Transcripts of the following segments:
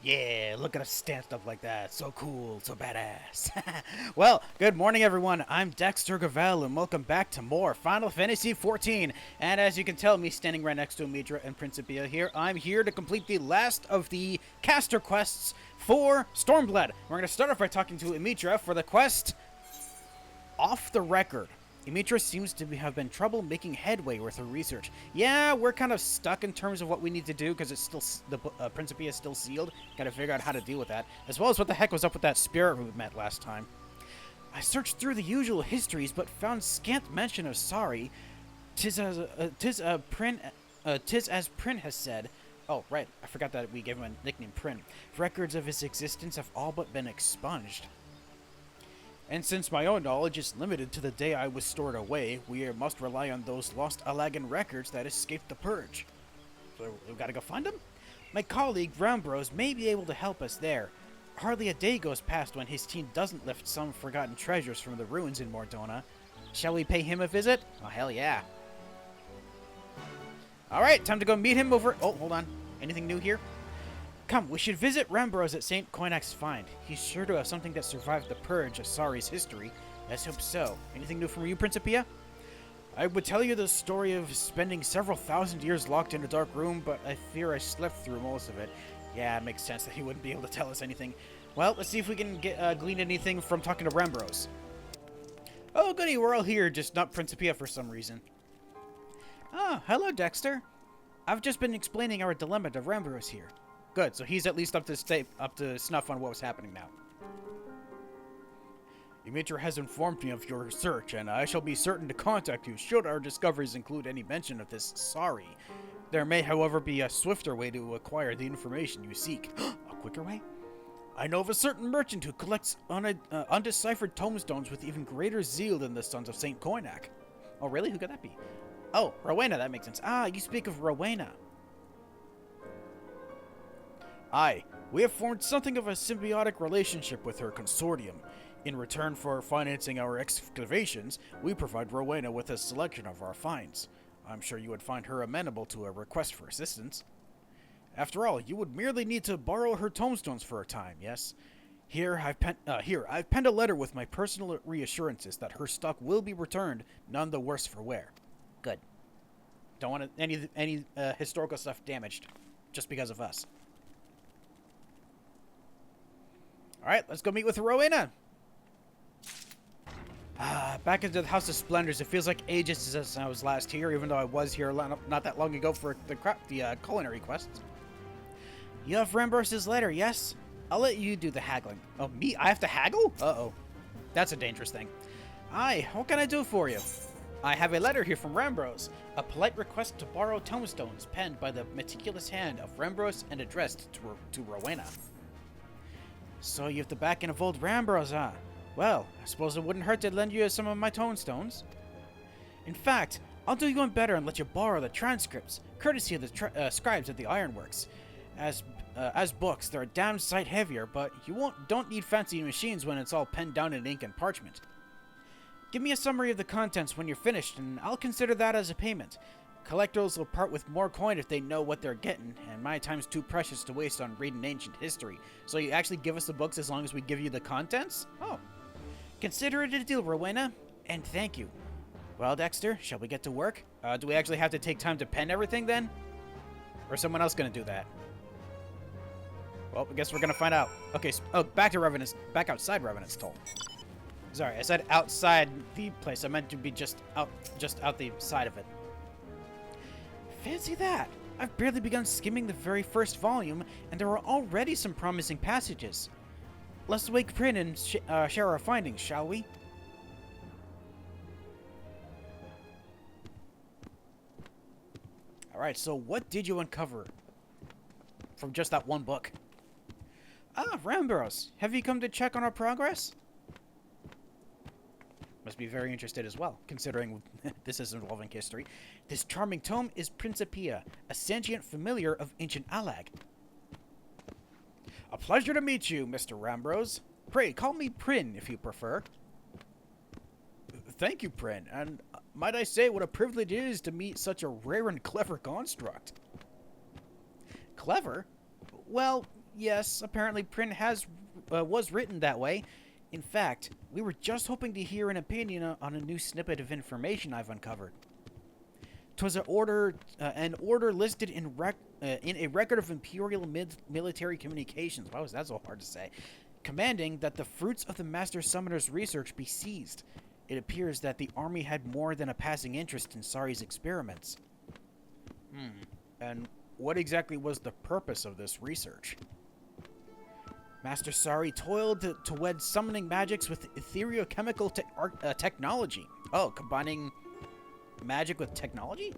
Yeah, look at us stand stuff like that. So cool, so badass. Well, good morning everyone. I'm Dexter Gavel and welcome back to more Final Fantasy XIV. And as you can tell, me standing right next to Mage and Principia here, I'm here to complete the last of the caster quests for Stormblood. We're going to start off by talking to Imitra for the quest Off the Record. Imitra seems to have been trouble making headway with her research. Yeah, we're kind of stuck in terms of what we need to do because it's still the Principia is still sealed. Got to figure out how to deal with that, as well as what the heck was up with that spirit we met last time. I searched through the usual histories, but found scant mention of Sari. Tis as Prin has said. Oh, right, I forgot that we gave him a nickname, Prin. Records of his existence have all but been expunged. And since my own knowledge is limited to the day I was stored away, we must rely on those lost Alagan records that escaped the purge. So we gotta go find them? My colleague, Rambros, may be able to help us there. Hardly a day goes past when his team doesn't lift some forgotten treasures from the ruins in Mordona. Shall we pay him a visit? Oh, hell yeah. Alright, time to go meet him over... Oh, hold on. Anything new here? Come, we should visit Rambros at St. Koinak's Find. He's sure to have something that survived the purge of Sari's history. Let's hope so. Anything new from you, Principia? I would tell you the story of spending several thousand years locked in a dark room, but I fear I slept through most of it. Yeah, it makes sense that he wouldn't be able to tell us anything. Well, let's see if we can glean anything from talking to Rambros. Oh, goody, we're all here, just not Principia for some reason. Ah, hello, Dexter. I've just been explaining our dilemma to Rambros here. Good, so he's at least up to snuff on what was happening now. Imitra has informed me of your search, and I shall be certain to contact you should our discoveries include any mention of this Sari. There may, however, be a swifter way to acquire the information you seek. A quicker way? I know of a certain merchant who collects undeciphered tomestones with even greater zeal than the Sons of St. Koinak. Oh, really? Who could that be? Oh, Rowena, that makes sense. Ah, you speak of Rowena. Aye, we have formed something of a symbiotic relationship with her consortium. In return for financing our excavations, we provide Rowena with a selection of our finds. I'm sure you would find her amenable to a request for assistance. After all, you would merely need to borrow her tomestones for a time, yes? Here, I've penned a letter with my personal reassurances that her stock will be returned, none the worse for wear. Good. Don't want any historical stuff damaged, just because of us. Alright, let's go meet with Rowena. Back into the House of Splendors. It feels like ages since I was last here, even though I was here not that long ago for the culinary quests. You have Rambros' letter, yes? I'll let you do the haggling. Oh, me? I have to haggle? Uh-oh. That's a dangerous thing. Aye, what can I do for you? I have a letter here from Rambros. A polite request to borrow tomestones penned by the meticulous hand of Rambros and addressed to Rowena. So you have the backing of old Rambros, huh? Well, I suppose it wouldn't hurt to lend you some of my tomestones. In fact, I'll do you one better and let you borrow the transcripts, courtesy of the scribes at the ironworks. As books, they're a damn sight heavier, but you don't need fancy machines when it's all penned down in ink and parchment. Give me a summary of the contents when you're finished, and I'll consider that as a payment. Collectors will part with more coin if they know what they're getting, and my time's too precious to waste on reading ancient history. So you actually give us the books as long as we give you the contents? Oh. Consider it a deal, Rowena, and thank you. Well, Dexter, shall we get to work? Do we actually have to take time to pen everything then? Or is someone else gonna do that? Well, I guess we're gonna find out. Okay, back outside Revenant's Toll. Sorry, I said outside the place. I meant to be just out the side of it. Fancy that! I've barely begun skimming the very first volume, and there are already some promising passages. Let's wake Prin and share our findings, shall we? Alright, so what did you uncover from just that one book? Ah, Rambros, have you come to check on our progress? Must be very interested as well, considering this is involving history. This charming tome is Principia, a sentient familiar of ancient Alag. A pleasure to meet you, Mr. Rambros. Pray, call me Prin if you prefer. Thank you, Prin, and might I say what a privilege it is to meet such a rare and clever construct. Clever? Well, Yes, apparently print was written that way. In fact, we were just hoping to hear an opinion on a new snippet of information I've uncovered. 'Twas an order listed in a record of Imperial military communications. Why was that so hard to say? Commanding that the fruits of the Master Summoner's research be seized. It appears that the army had more than a passing interest in Sari's experiments. And what exactly was the purpose of this research? Master Sari toiled to wed summoning magics with ethereochemical technology. Oh, combining magic with technology?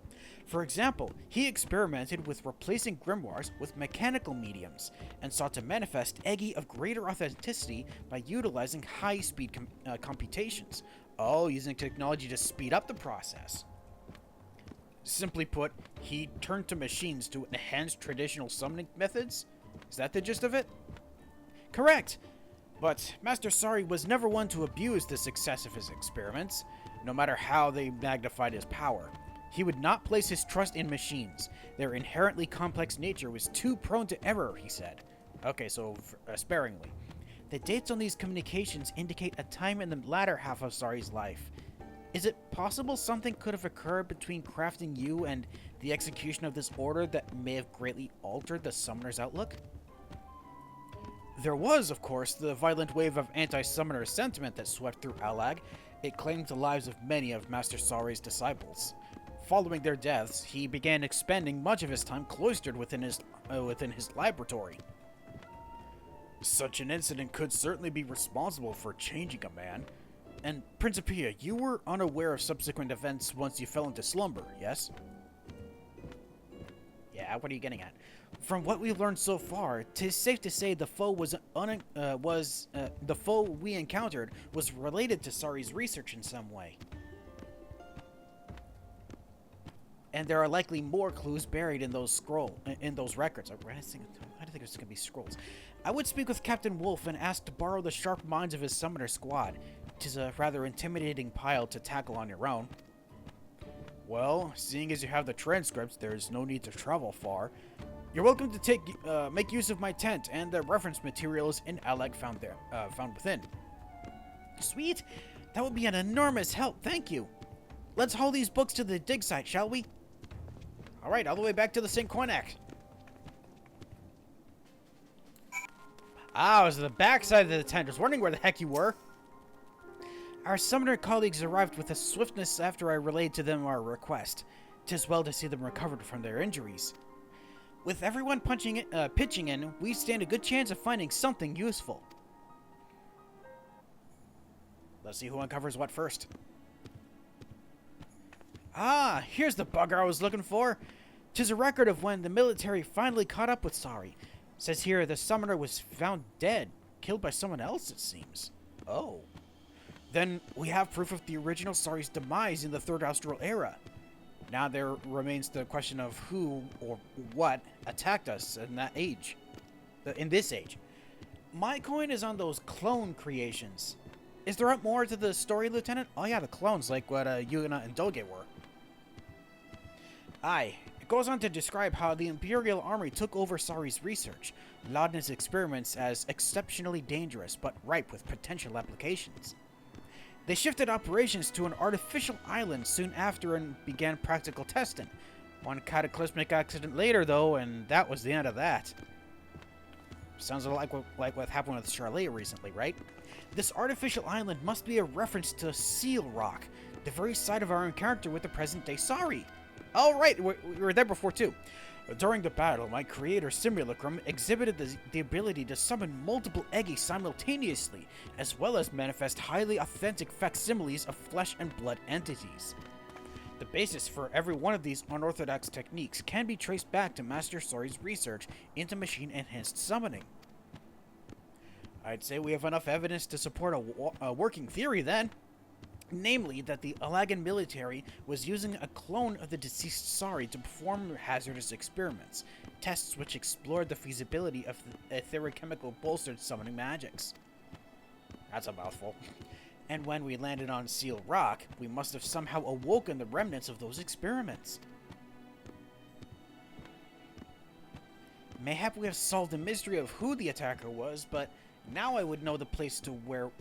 For example, he experimented with replacing grimoires with mechanical mediums, and sought to manifest Eggy of greater authenticity by utilizing high-speed computations. Oh, using technology to speed up the process. Simply put, he turned to machines to enhance traditional summoning methods? Is that the gist of it? Correct! But Master Sari was never one to abuse the success of his experiments, no matter how they magnified his power. He would not place his trust in machines. Their inherently complex nature was too prone to error, he said. Okay, so sparingly. The dates on these communications indicate a time in the latter half of Sari's life. Is it possible something could have occurred between crafting you and the execution of this order that may have greatly altered the summoner's outlook? There was, of course, the violent wave of anti-summoner sentiment that swept through Alag. It claimed the lives of many of Master Sari's disciples. Following their deaths, he began expending much of his time cloistered within his laboratory. Such an incident could certainly be responsible for changing a man. And Principia, you were unaware of subsequent events once you fell into slumber, yes? Yeah, what are you getting at? From what we've learned so far, 'tis safe to say the foe the foe we encountered was related to Sari's research in some way. And there are likely more clues buried in those records. I didn't think it was going to be scrolls. I would speak with Captain Wolf and ask to borrow the sharp minds of his summoner squad. 'Tis a rather intimidating pile to tackle on your own. Well, seeing as you have the transcripts, there's no need to travel far. You're welcome to make use of my tent and the reference materials in Alag found within. Sweet! That would be an enormous help, thank you! Let's haul these books to the dig site, shall we? Alright, all the way back to the St. Quinac. I was at the back side of the tent. I was wondering where the heck you were. Our summoner colleagues arrived with a swiftness after I relayed to them our request. 'Tis well to see them recovered from their injuries. With everyone pitching in, we stand a good chance of finding something useful. Let's see who uncovers what first. Ah, here's the bugger I was looking for. 'Tis a record of when the military finally caught up with Sari. Says here the summoner was found dead, killed by someone else, it seems. Oh. Then we have proof of the original Sari's demise in the Third Austral Era. Now there remains the question of who or what attacked us in that age. In this age. My coin is on those clone creations. Is there more to the story, Lieutenant? Oh yeah, the clones, like what Yuna and Doge were. Aye. It goes on to describe how the Imperial Army took over Sari's research, lauding his experiments as exceptionally dangerous but ripe with potential applications. They shifted operations to an artificial island soon after and began practical testing. One cataclysmic accident later, though, and that was the end of that. Sounds like what happened with Charlotte recently, right? This artificial island must be a reference to Seal Rock, the very site of our encounter with the present-day Sari. Oh, right, we were there before, too. During the battle, my creator Simulacrum exhibited the ability to summon multiple Eggy simultaneously, as well as manifest highly authentic facsimiles of flesh and blood entities. The basis for every one of these unorthodox techniques can be traced back to Master Sari's research into machine-enhanced summoning. I'd say we have enough evidence to support a working theory then. Namely, that the Alagan military was using a clone of the deceased Sari to perform hazardous experiments, tests which explored the feasibility of the etherochemical bolstered summoning magics. That's a mouthful. And when we landed on Seal Rock, we must have somehow awoken the remnants of those experiments. Mayhap we have solved the mystery of who the attacker was, but now I would know the place to where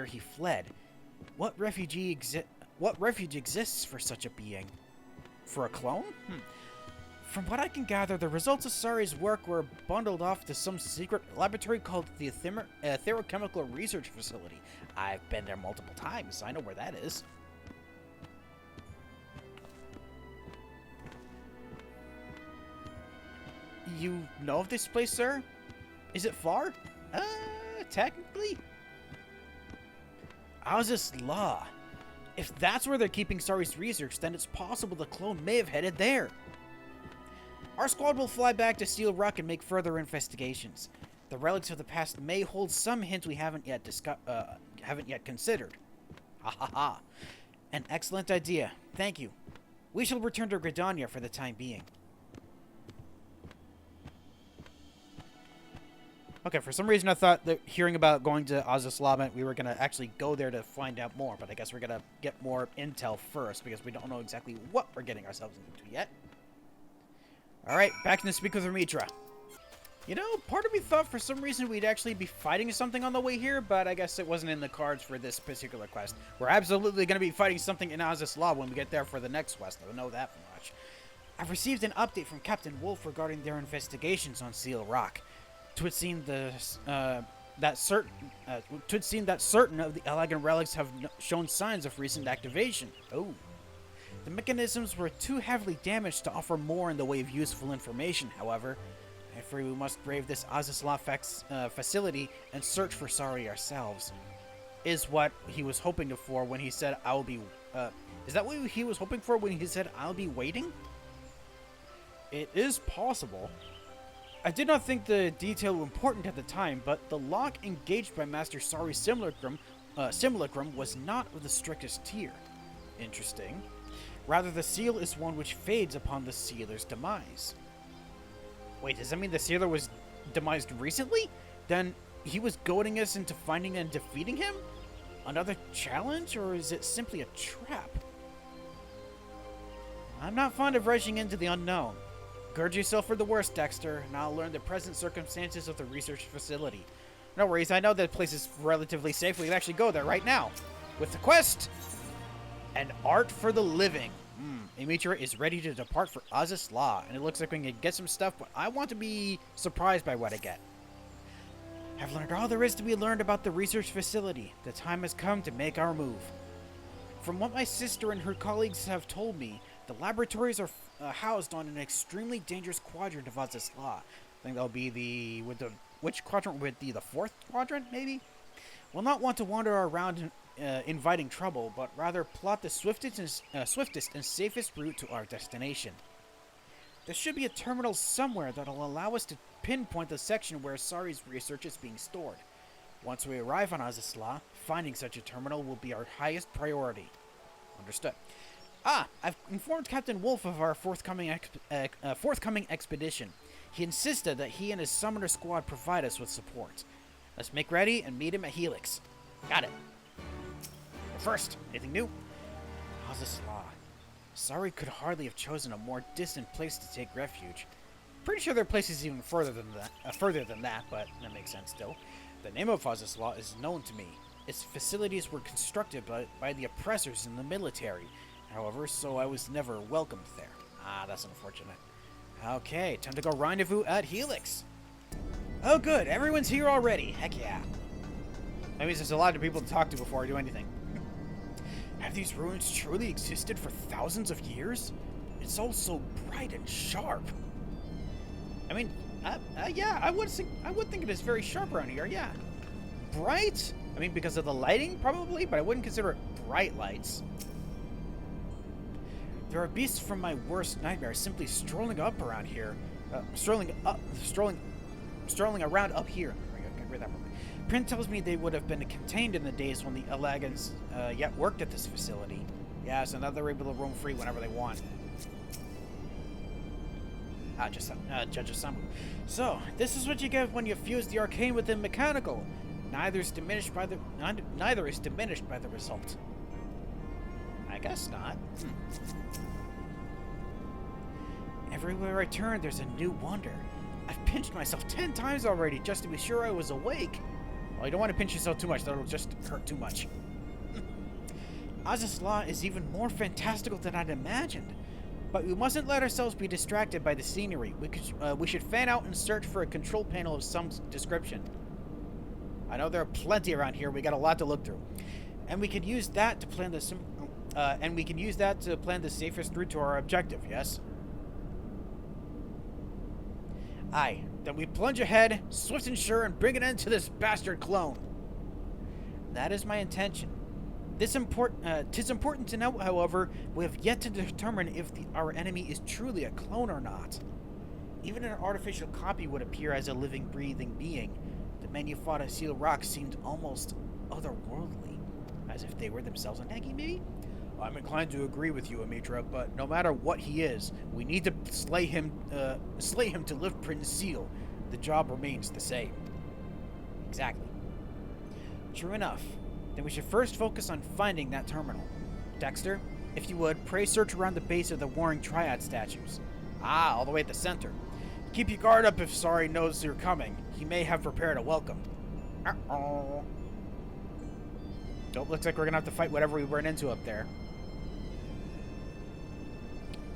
he fled. What refuge exists for such a being? For a clone? From what I can gather, the results of Sari's work were bundled off to some secret laboratory called the Therochemical Research Facility. I've been there multiple times, so I know where that is. You know of this place, sir? Is it far? Technically. How's this law? If that's where they're keeping Sari's research, then it's possible the clone may have headed there. Our squad will fly back to Steel Rock and make further investigations. The relics of the past may hold some hints we haven't yet considered. Ha ha ha. An excellent idea. Thank you. We shall return to Gridania for the time being. Okay, for some reason I thought that hearing about going to Azazla meant we were going to actually go there to find out more, but I guess we're going to get more intel first, because we don't know exactly what we're getting ourselves into yet. Alright, back to speak with Ramitra. You know, part of me thought for some reason we'd actually be fighting something on the way here, but I guess it wasn't in the cards for this particular quest. We're absolutely going to be fighting something in Azazla when we get there for the next quest, I know that much. I've received an update from Captain Wolf regarding their investigations on Seal Rock. Twould seem that certain of the Elegant relics have shown signs of recent activation. Oh. The mechanisms were too heavily damaged to offer more in the way of useful information, however. I'm afraid we must brave this Azazla facility and search for Sari ourselves. Is what he was hoping for when he said, I'll be... is that what he was hoping for when he said, I'll be waiting? It is possible. I did not think the detail important at the time, but the lock engaged by Master Sari's simulacrum was not of the strictest tier. Interesting. Rather, the seal is one which fades upon the sealer's demise. Wait, does that mean the sealer was demised recently? Then he was goading us into finding and defeating him? Another challenge, or is it simply a trap? I'm not fond of rushing into the unknown. Gird yourself for the worst, Dexter, and I'll learn the present circumstances of the research facility. No worries, I know that place is relatively safe. We can actually go there right now. With the quest! An art for the living. Amitra is ready to depart for Azazla, and it looks like we can get some stuff, but I want to be surprised by what I get. I've learned all there is to be learned about the research facility. The time has come to make our move. From what my sister and her colleagues have told me, the laboratories are housed on an extremely dangerous quadrant of Azazla. I think that'll be which quadrant would be the fourth quadrant, maybe? We'll not want to wander around inviting trouble, but rather plot the swiftest and safest route to our destination. There should be a terminal somewhere that'll allow us to pinpoint the section where Sari's research is being stored. Once we arrive on Azazla, finding such a terminal will be our highest priority. Understood. I've informed Captain Wolf of our forthcoming expedition. He insisted that he and his summoner squad provide us with support. Let's make ready and meet him at Helix. Got it. But first, anything new? Azazla. Sari could hardly have chosen a more distant place to take refuge. Pretty sure their place is even further than that, but that makes sense still. The name of Azazla is known to me. Its facilities were constructed by the oppressors in the military, however, so I was never welcomed there. That's unfortunate. Okay, time to go rendezvous at Helix. Oh good, everyone's here already. Heck yeah. That means there's a lot of people to talk to before I do anything. Have these ruins truly existed for thousands of years? It's all so bright and sharp. I mean, yeah, I would think it is very sharp around here, yeah. Bright? I mean, because of the lighting, probably, but I wouldn't consider it bright lights. There are beasts from my worst nightmares simply strolling up around here. Strolling around up here. Read that properly. Print tells me they would have been contained in the days when the Elegans yet worked at this facility. Yeah, so now they're able to roam free whenever they want. Judge Assemble. So, this is what you get when you fuse the arcane with the mechanical. Neither is diminished by the result. I guess not. Everywhere I turn, there's a new wonder. I've pinched myself 10 times already just to be sure I was awake. Well, you don't want to pinch yourself too much, that'll just hurt too much. Oz's Law is even more fantastical than I'd imagined. But we mustn't let ourselves be distracted by the scenery. We should fan out and search for a control panel of some description. I know there are plenty around here. We got a lot to look through, and we can use that to plan the safest route to our objective. Yes. Aye. Then we plunge ahead, swift and sure, and bring an end to this bastard clone. That is my intention. Tis important to note, however, we have yet to determine if our enemy is truly a clone or not. Even an artificial copy would appear as a living, breathing being. The men you fought at Seal Rock seemed almost otherworldly, as if they were themselves unhanging, maybe? I'm inclined to agree with you, Amitra, but no matter what he is, we need to slay him to lift Prince Seal. The job remains the same. Exactly. True enough. Then we should first focus on finding that terminal. Dexter, if you would, pray search around the base of the Warring Triad statues. Ah, all the way at the center. Keep your guard up if Sari knows you're coming. He may have prepared a welcome. Uh-oh. Nope, looks like we're gonna have to fight whatever we run into up there.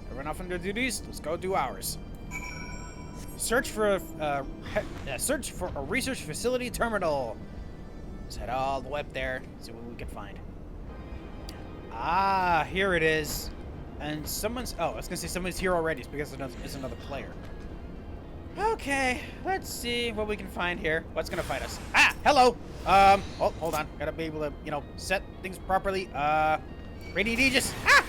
Everyone off on their duties? Let's go do ours. Search for a research facility terminal. Let's head all the way up there, see what we can find. Ah, here it is. And someone's... Oh, I was gonna say someone's here already. It's because there's another player. Okay, let's see what we can find here. What's gonna fight us? Ah, hello! Oh, hold on. Gotta be able to, set things properly. Radiant Aegis. Ah!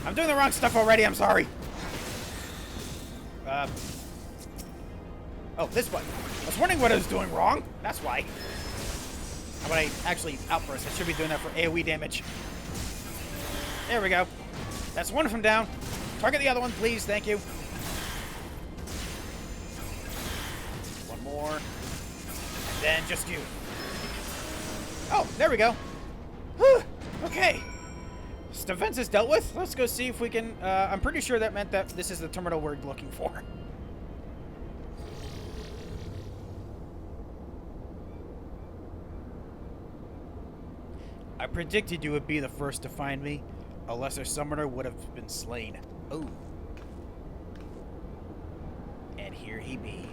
I'm doing the wrong stuff already, I'm sorry. Oh, this one. I was wondering what I was doing wrong. That's why. How about I actually outburst? I should be doing that for AoE damage. There we go. That's one from down. Target the other one, please. Thank you. One more. And then just you. Oh, there we go. Whew. Okay. This defense is dealt with. Let's go see if we can... I'm pretty sure that meant that this is the terminal we're looking for. I predicted you would be the first to find me. A lesser summoner would have been slain. Oh. And here he be.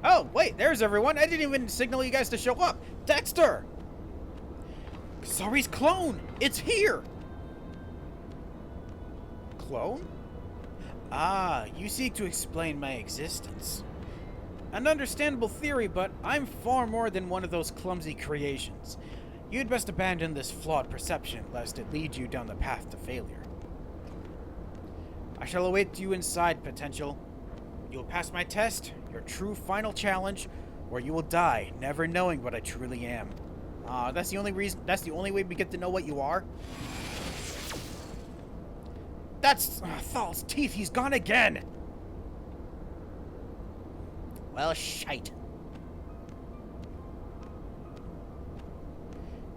Oh, wait, there's everyone. I didn't even signal you guys to show up. Dexter! Sari's clone! It's here! Clone? Ah, you seek to explain my existence. An understandable theory, but I'm far more than one of those clumsy creations. You'd best abandon this flawed perception, lest it lead you down the path to failure. I shall await you inside, Potential. You will pass my test, your true final challenge, or you will die, never knowing what I truly am. That's the only way we get to know what you are? That's... Thal's teeth, he's gone again! Well, shite.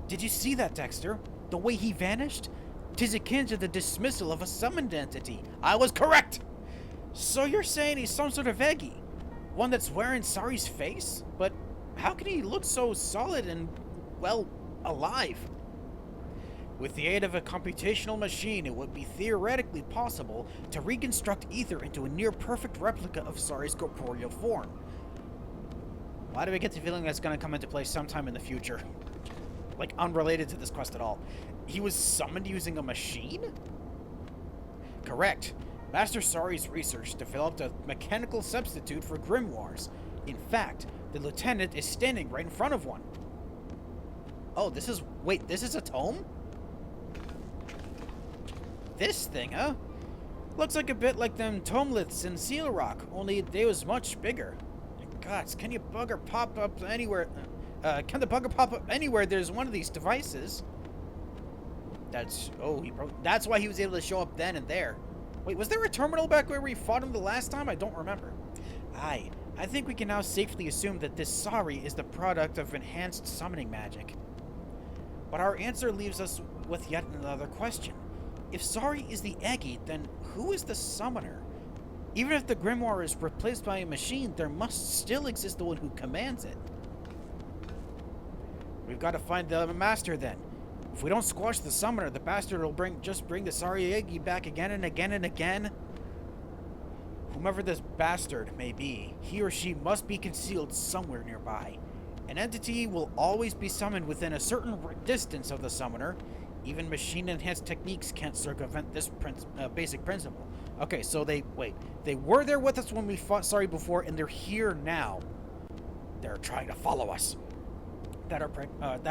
Did you see that, Dexter? The way he vanished? 'Tis akin to the dismissal of a summoned entity. I was correct! So you're saying he's some sort of Eggy? One that's wearing Sari's face? But how can he look so solid and, well, alive? With the aid of a computational machine, it would be theoretically possible to reconstruct Ether into a near-perfect replica of Sari's corporeal form. Why do I get the feeling that's going to come into play sometime in the future? Like, unrelated to this quest at all. He was summoned using a machine? Correct. Master Sari's research developed a mechanical substitute for grimoires. In fact, the lieutenant is standing right in front of one. Oh, this is... Wait, this is a tome? This thing, huh? Looks like a bit like them tomeliths in Seal Rock, only they was much bigger. Gods, can you bugger pop up anywhere... can the bugger pop up anywhere there's one of these devices? That's... Oh, that's why he was able to show up then and there. Wait, was there a terminal back where we fought him the last time? I don't remember. Aye, I think we can now safely assume that this Sari is the product of enhanced summoning magic. But our answer leaves us with yet another question. If Sari is the Eggy, then who is the summoner? Even if the grimoire is replaced by a machine, there must still exist the one who commands it. We've got to find the master then. If we don't squash the summoner, the bastard will just bring the Sari Eggy back again and again and again. Whomever this bastard may be, he or she must be concealed somewhere nearby. An entity will always be summoned within a certain distance of the summoner. Even machine-enhanced techniques can't circumvent this basic principle. Okay, so they were there with us when we fought Sari before, and they're here now. They're trying to follow us. That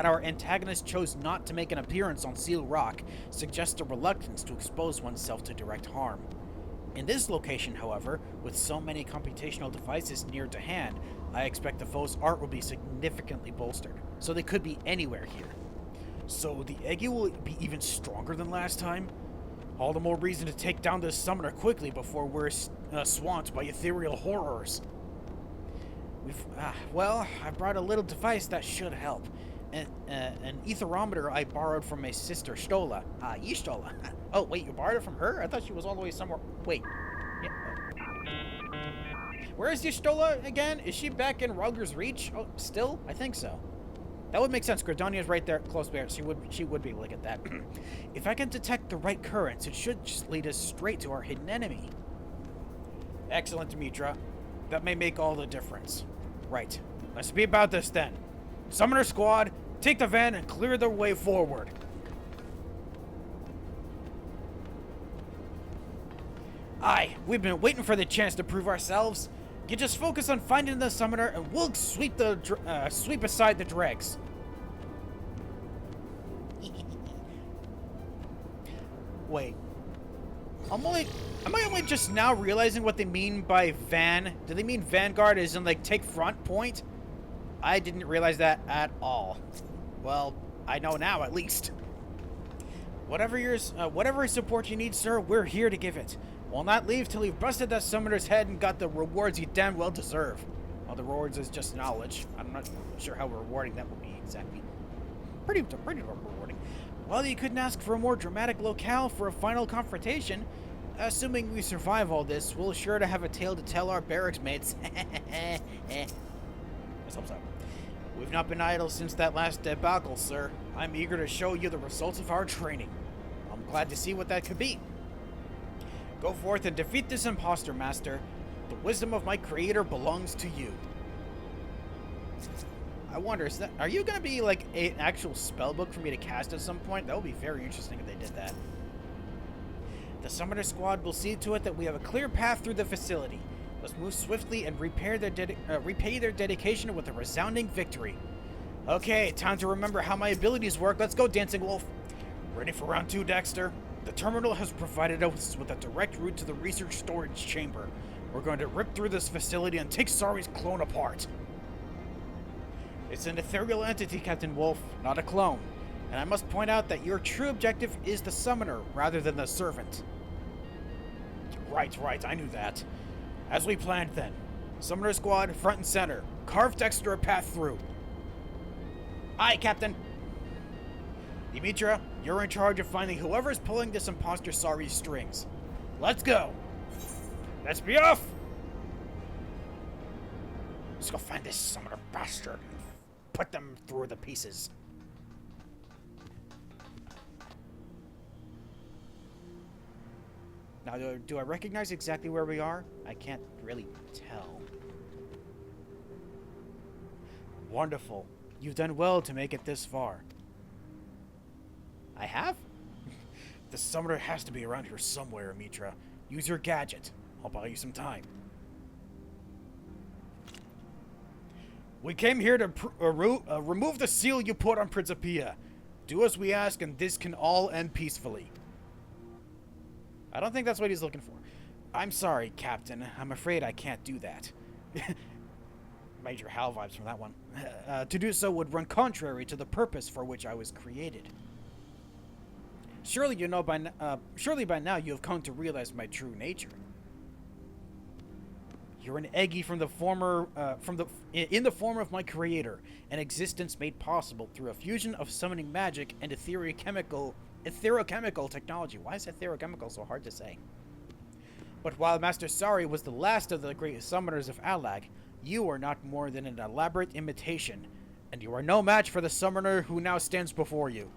our antagonist chose not to make an appearance on Seal Rock suggests a reluctance to expose oneself to direct harm. In this location, however, with so many computational devices near to hand, I expect the foe's art will be significantly bolstered, so they could be anywhere here. So the Eggy will be even stronger than last time? All the more reason to take down this summoner quickly before we're swamped by ethereal horrors. I brought a little device that should help. An etherometer I borrowed from my sister Stola. Yishtola. Oh, wait, you borrowed it from her? I thought she was all the way somewhere. Wait. Yeah. Where is Yishtola again? Is she back in Rogger's Reach? Oh, still? I think so. That would make sense. Gridonia's right there, close by. She would be able to get that. If I can detect the right currents, it should just lead us straight to our hidden enemy. Excellent, Demetra. That may make all the difference. Right. Let's be about this then. Summoner squad, take the van and clear the way forward. Aye, we've been waiting for the chance to prove ourselves. You just focus on finding the summoner and we'll sweep aside the dregs. Wait. Am I only just now realizing what they mean by van? Do they mean vanguard as in like take front point? I didn't realize that at all. Well, I know now at least. Whatever support you need, sir, we're here to give it. We'll not leave till you've busted that summoner's head and got the rewards you damn well deserve. Well, the rewards is just knowledge. I'm not sure how rewarding that will be exactly. Pretty rewarding. Well, you couldn't ask for a more dramatic locale for a final confrontation. Assuming we survive all this, we'll sure to have a tale to tell our barracks mates. Let's hope so. We've not been idle since that last debacle, sir. I'm eager to show you the results of our training. I'm glad to see what that could be. Go forth and defeat this imposter, master. The wisdom of my creator belongs to you. I wonder, are you going to be like an actual spellbook for me to cast at some point? That would be very interesting if they did that. The summoner squad will see to it that we have a clear path through the facility. Let's move swiftly and repay their dedication with a resounding victory. Okay, time to remember how my abilities work. Let's go, Dancing Wolf. Ready for round 2, Dexter? The terminal has provided us with a direct route to the research storage chamber. We're going to rip through this facility and take Sari's clone apart. It's an ethereal entity, Captain Wolf, not a clone. And I must point out that your true objective is the summoner rather than the servant. Right, I knew that. As we planned then. Summoner squad, front and center. Carve Dexter a path through. Aye, Captain. Demetra, you're in charge of finding whoever's pulling this imposter Sari's strings. Let's go. Let's be off. Let's go find this summoner bastard and put them through the pieces. Now, do I recognize exactly where we are? I can't really tell. Wonderful. You've done well to make it this far. I have? The summoner has to be around here somewhere, Mitra. Use your gadget. I'll buy you some time. We came here to remove the seal you put on Principia. Do as we ask, and this can all end peacefully. I don't think that's what he's looking for. I'm sorry, Captain. I'm afraid I can't do that. Major Hal vibes from that one. To do so would run contrary to the purpose for which I was created. Surely by now you have come to realize my true nature. You're an Eggy in the form of my creator, an existence made possible through a fusion of summoning magic and etherochemical technology. Why is etherochemical so hard to say? But while Master Sari was the last of the great summoners of Alag, you are not more than an elaborate imitation, and you are no match for the summoner who now stands before you.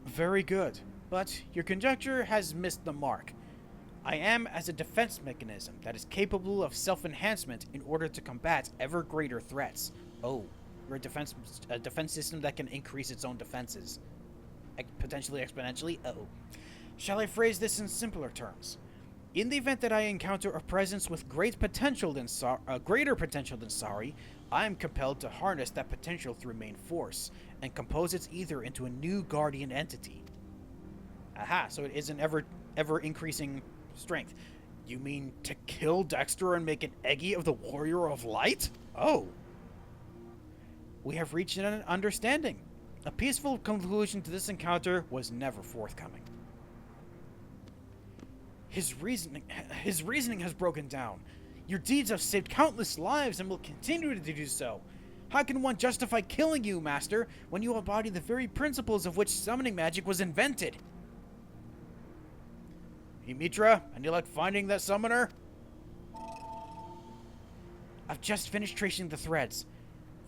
Very good, but your conjecture has missed the mark. I am as a defense mechanism that is capable of self-enhancement in order to combat ever greater threats. Oh, you're a defense system that can increase its own defenses. Potentially exponentially? Uh-oh. Shall I phrase this in simpler terms? In the event that I encounter a presence with greater potential than Sari, I am compelled to harness that potential through main force, and compose its ether into a new guardian entity. Aha, so it is an ever increasing strength. You mean to kill Dexter and make an Eggy of the Warrior of Light? Oh. We have reached an understanding. A peaceful conclusion to this encounter was never forthcoming. His reasoning has broken down. Your deeds have saved countless lives and will continue to do so. How can one justify killing you, Master, when you embody the very principles of which summoning magic was invented? Mitra, any luck finding that summoner? I've just finished tracing the threads.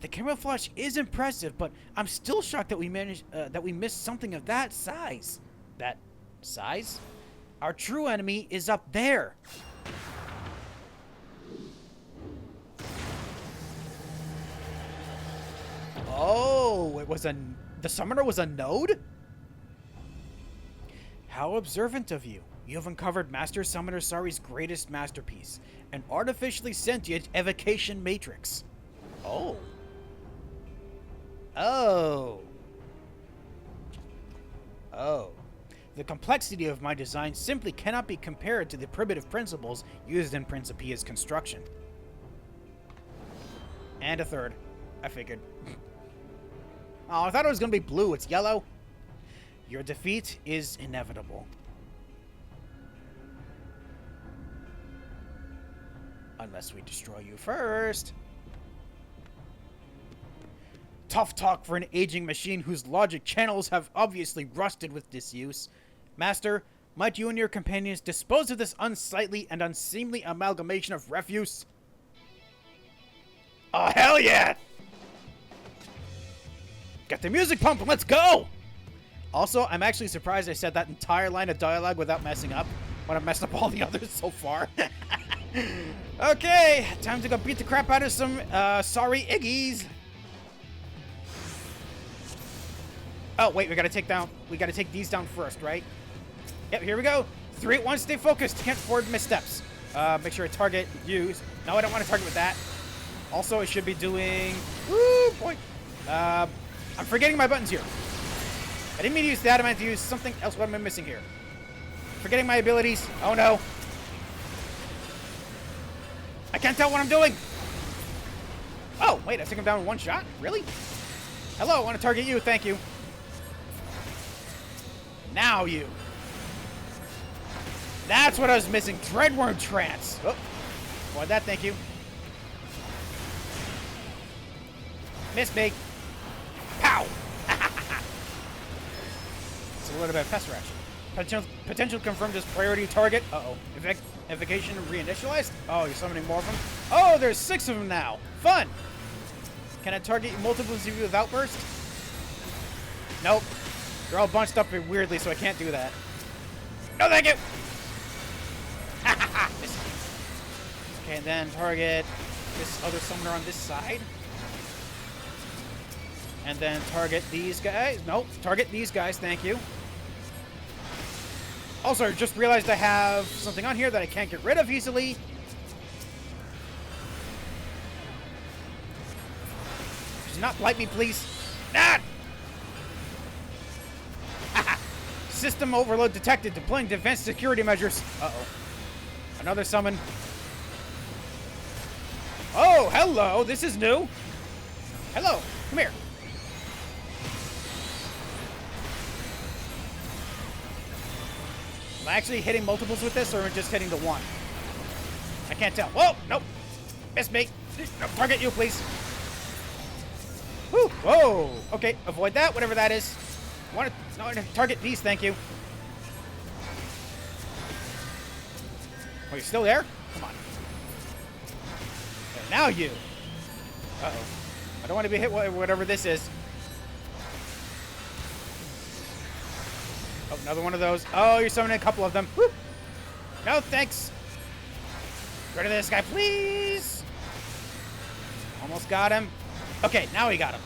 The camouflage is impressive, but I'm still shocked that we missed something of that size. That size? Our true enemy is up there. Oh, the summoner was a node? How observant of you. You have uncovered Master Summoner Sari's greatest masterpiece, an artificially sentient evocation matrix. Oh. Oh. Oh. The complexity of my design simply cannot be compared to the primitive principles used in Principia's construction. And a third. I figured. Oh, I thought it was going to be blue. It's yellow. Your defeat is inevitable. Unless we destroy you first. Tough talk for an aging machine whose logic channels have obviously rusted with disuse. Master, might you and your companions dispose of this unsightly and unseemly amalgamation of refuse? Oh, hell yeah! Get the music pumping, let's go! Also, I'm actually surprised I said that entire line of dialogue without messing up, when I've messed up all the others so far. Okay, time to go beat the crap out of some, sorry Iggies. Oh, wait, we gotta take these down first, right? Yep, here we go. 3, 2, 1, stay focused. Can't afford missteps. Make sure I target use. No, I don't want to target with that. Also, I should be doing... Woo, boy. I'm forgetting my buttons here. I didn't mean to use that. I meant to use something else. What am I missing here? Forgetting my abilities. Oh, no. I can't tell what I'm doing. Oh, wait, I took him down in one shot? Really? Hello, I want to target you. Thank you. Now you. That's what I was missing. Dreadworm trance. Oh, want that? Thank you. Miss me. Pow. It's a little bit of pest reaction. Potential confirmed as priority target. Uh-oh. Evocation reinitialized? Oh, you're summoning more of them? Oh, there's 6 of them now. Fun. Can I target multiples of you with outburst? Nope. They're all bunched up weirdly, so I can't do that. No, thank you. Okay, and then target this other summoner on this side. And then target these guys. Nope, target these guys, thank you. Also, I just realized I have something on here that I can't get rid of easily. Could you not blight me, please? Nah! System overload detected. Deploying defense security measures. Uh-oh. Another summon. Oh, hello. This is new. Hello. Come here. Am I actually hitting multiples with this, or am I just hitting the one? I can't tell. Whoa! Nope. Miss me. No, target you, please. Whew. Whoa! Okay, avoid that, whatever that is. Want to target these, thank you. Oh, you're still there? Come on. And now you. Uh-oh. I don't want to be hit with whatever this is. Oh, another one of those. Oh, you're summoning a couple of them. Woo. No, thanks. Get rid of this guy, please. Almost got him. Okay, now we got him.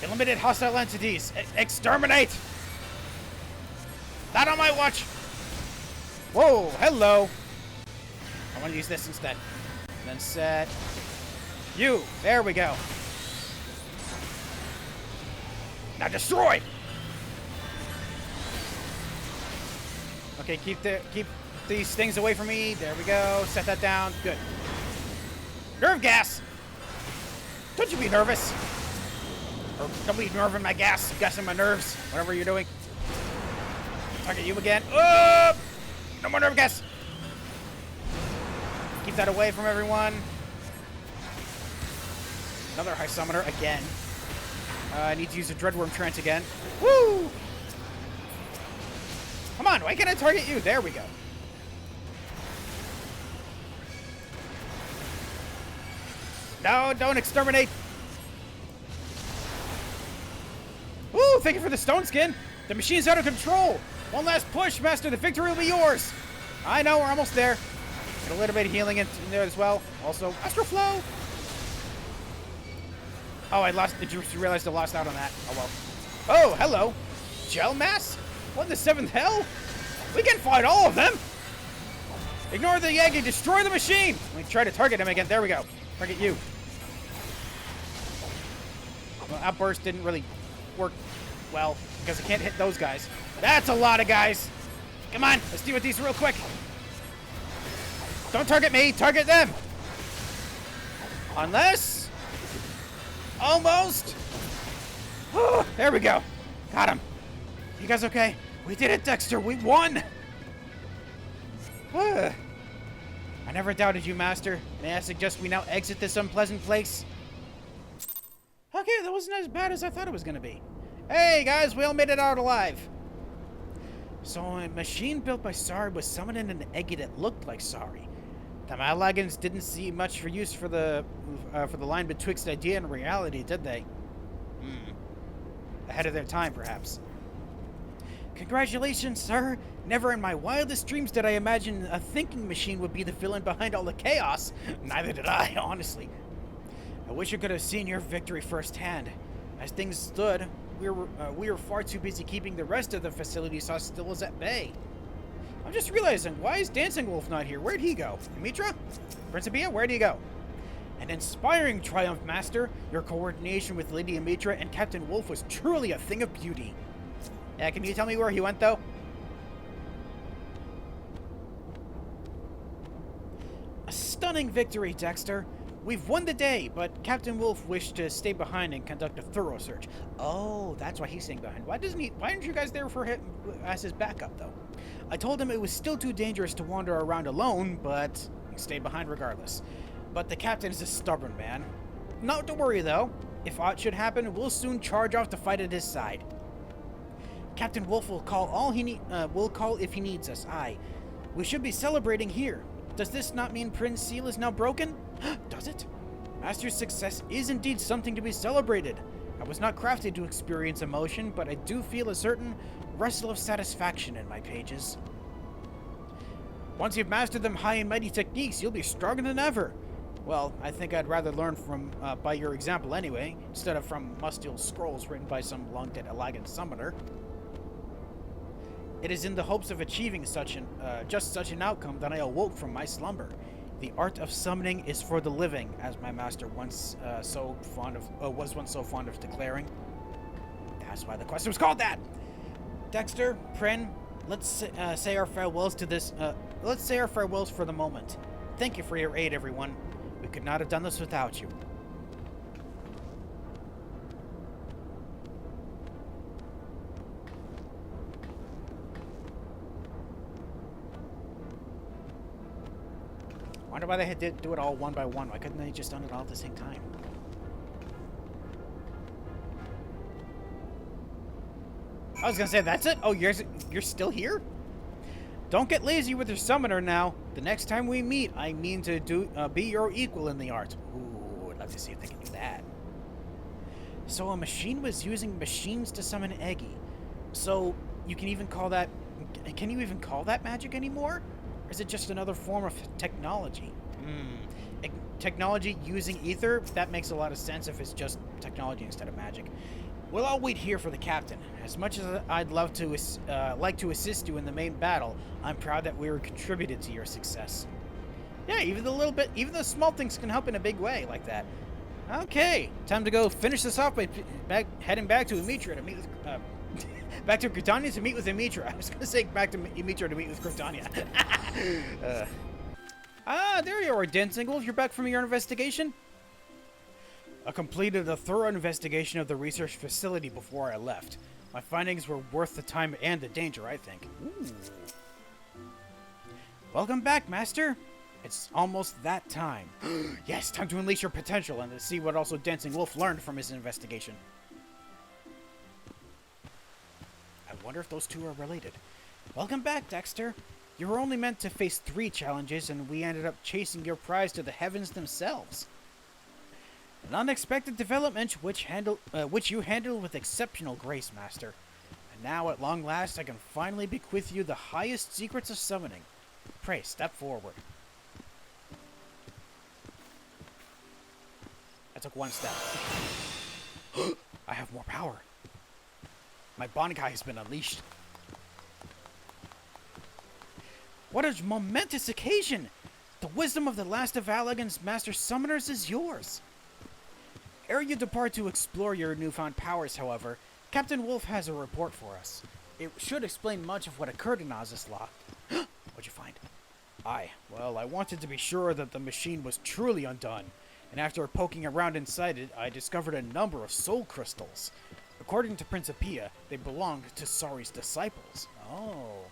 Eliminated hostile entities. Exterminate! Not on my watch! Whoa, hello. I want to use this instead. And then set you. There we go. Now destroy! Okay, keep these things away from me. There we go. Set that down. Good. Nerve gas! Don't you be nervous. Or don't be nerving my gas. Gassing my nerves. Whatever you're doing. Target you again. Oh! No more nerve gas. Keep that away from everyone. Another high summoner again. I need to use a Dreadworm Trance again. Woo! Come on, why can't I target you? There we go. No, don't exterminate. Woo, thank you for the stone skin. The machine's out of control. One last push, Master. The victory will be yours. I know, we're almost there. Get a little bit of healing in there as well. Also, Astral Flow. Oh, I just realized I lost out on that. Oh, well. Oh, hello. Gel Mass? What in the seventh hell? We can fight all of them. Ignore the Yagi. Destroy the machine. Let me try to target him again. There we go. Target you. Well, Outburst didn't really work well because I can't hit those guys. That's a lot of guys. Come on. Let's deal with these real quick. Don't target me. Target them. Unless... Almost. Oh, there we go. Got him. You guys okay? We did it, Dexter. We won. I never doubted you, Master. May I suggest we now exit this unpleasant place? Okay, that wasn't as bad as I thought it was going to be. Hey, guys, we all made it out alive. So a machine built by Sari was summoned in an eggie that looked like Sari. The Malagans didn't see much for use for the line betwixt idea and reality, did they? Ahead of their time, perhaps. Congratulations, sir. Never in my wildest dreams did I imagine a thinking machine would be the villain behind all the chaos. Neither did I, honestly. I wish I could have seen your victory firsthand. As things stood, we were far too busy keeping the rest of the facilities hostiles at bay. I'm just realizing, why is Dancing Wolf not here? Where'd he go? Dimitra? Principia? Where'd he go? An inspiring triumph, Master. Your coordination with Lady Dimitra and Captain Wolf was truly a thing of beauty. Yeah, can you tell me where he went, though? A stunning victory, Dexter. We've won the day, but Captain Wolf wished to stay behind and conduct a thorough search. Oh, that's why he's staying behind. Why aren't you guys there for him as his backup, though? I told him it was still too dangerous to wander around alone, but he stayed behind regardless. But the captain is a stubborn man. Not to worry, though. If aught should happen, we'll soon charge off to fight at his side. Captain Wolf will call if he needs us. Aye. We should be celebrating here. Does this not mean Prince Seal is now broken? Does it? Master's success is indeed something to be celebrated. I was not crafted to experience emotion, but I do feel a certain rustle of satisfaction in my pages. Once you've mastered them high and mighty techniques, you'll be stronger than ever. Well, I think I'd rather learn from by your example anyway, instead of from musty old scrolls written by some long-dead Elagan summoner. It is in the hopes of achieving just such an outcome that I awoke from my slumber. The art of summoning is for the living, as my master was once so fond of declaring. That's why the quest was called that. Dexter, Prin, let's say our farewells to this. Let's say our farewells for the moment. Thank you for your aid, everyone. We could not have done this without you. Wonder why they had to do it all one by one. Why couldn't they just done it all at the same time? I was gonna say, that's it? Oh, you're still here? Don't get lazy with your summoner now. The next time we meet, I mean to be your equal in the art. Ooh, I'd love to see if they can do that. So a machine was using machines to summon Eggy. So you can even call that... Can you even call that magic anymore? Or is it just another form of technology? Technology using ether? That makes a lot of sense if it's just technology instead of magic. Well, I'll wait here for the captain. As much as I'd love to like to assist you in the main battle, I'm proud that we were contributed to your success. Yeah, even the small things can help in a big way like that. Okay, time to go finish this off by heading back to Emitra to meet with back to Gridania to meet with Emitra. I was gonna say back to Emitra to meet with Gridania. There you are, Densingle. You're back from your investigation? I completed a thorough investigation of the research facility before I left. My findings were worth the time and the danger, I think. Ooh. Welcome back, Master. It's almost that time. Yes, time to unleash your potential and to see what also Dancing Wolf learned from his investigation. I wonder if those two are related. Welcome back, Dexter. You were only meant to face 3 challenges, and we ended up chasing your prize to the heavens themselves. An unexpected development which you handled with exceptional grace, Master. And now, at long last, I can finally bequeath you the highest secrets of summoning. Pray, step forward. I took 1 step. I have more power. My Bonkai has been unleashed. What a momentous occasion! The wisdom of the last of Allagan's master summoners is yours. Ere you depart to explore your newfound powers, however, Captain Wolf has a report for us. It should explain much of what occurred in Ozisla. What'd you find? Well, I wanted to be sure that the machine was truly undone, and after poking around inside it, I discovered a number of soul crystals. According to Principia, they belonged to Sari's disciples. Oh.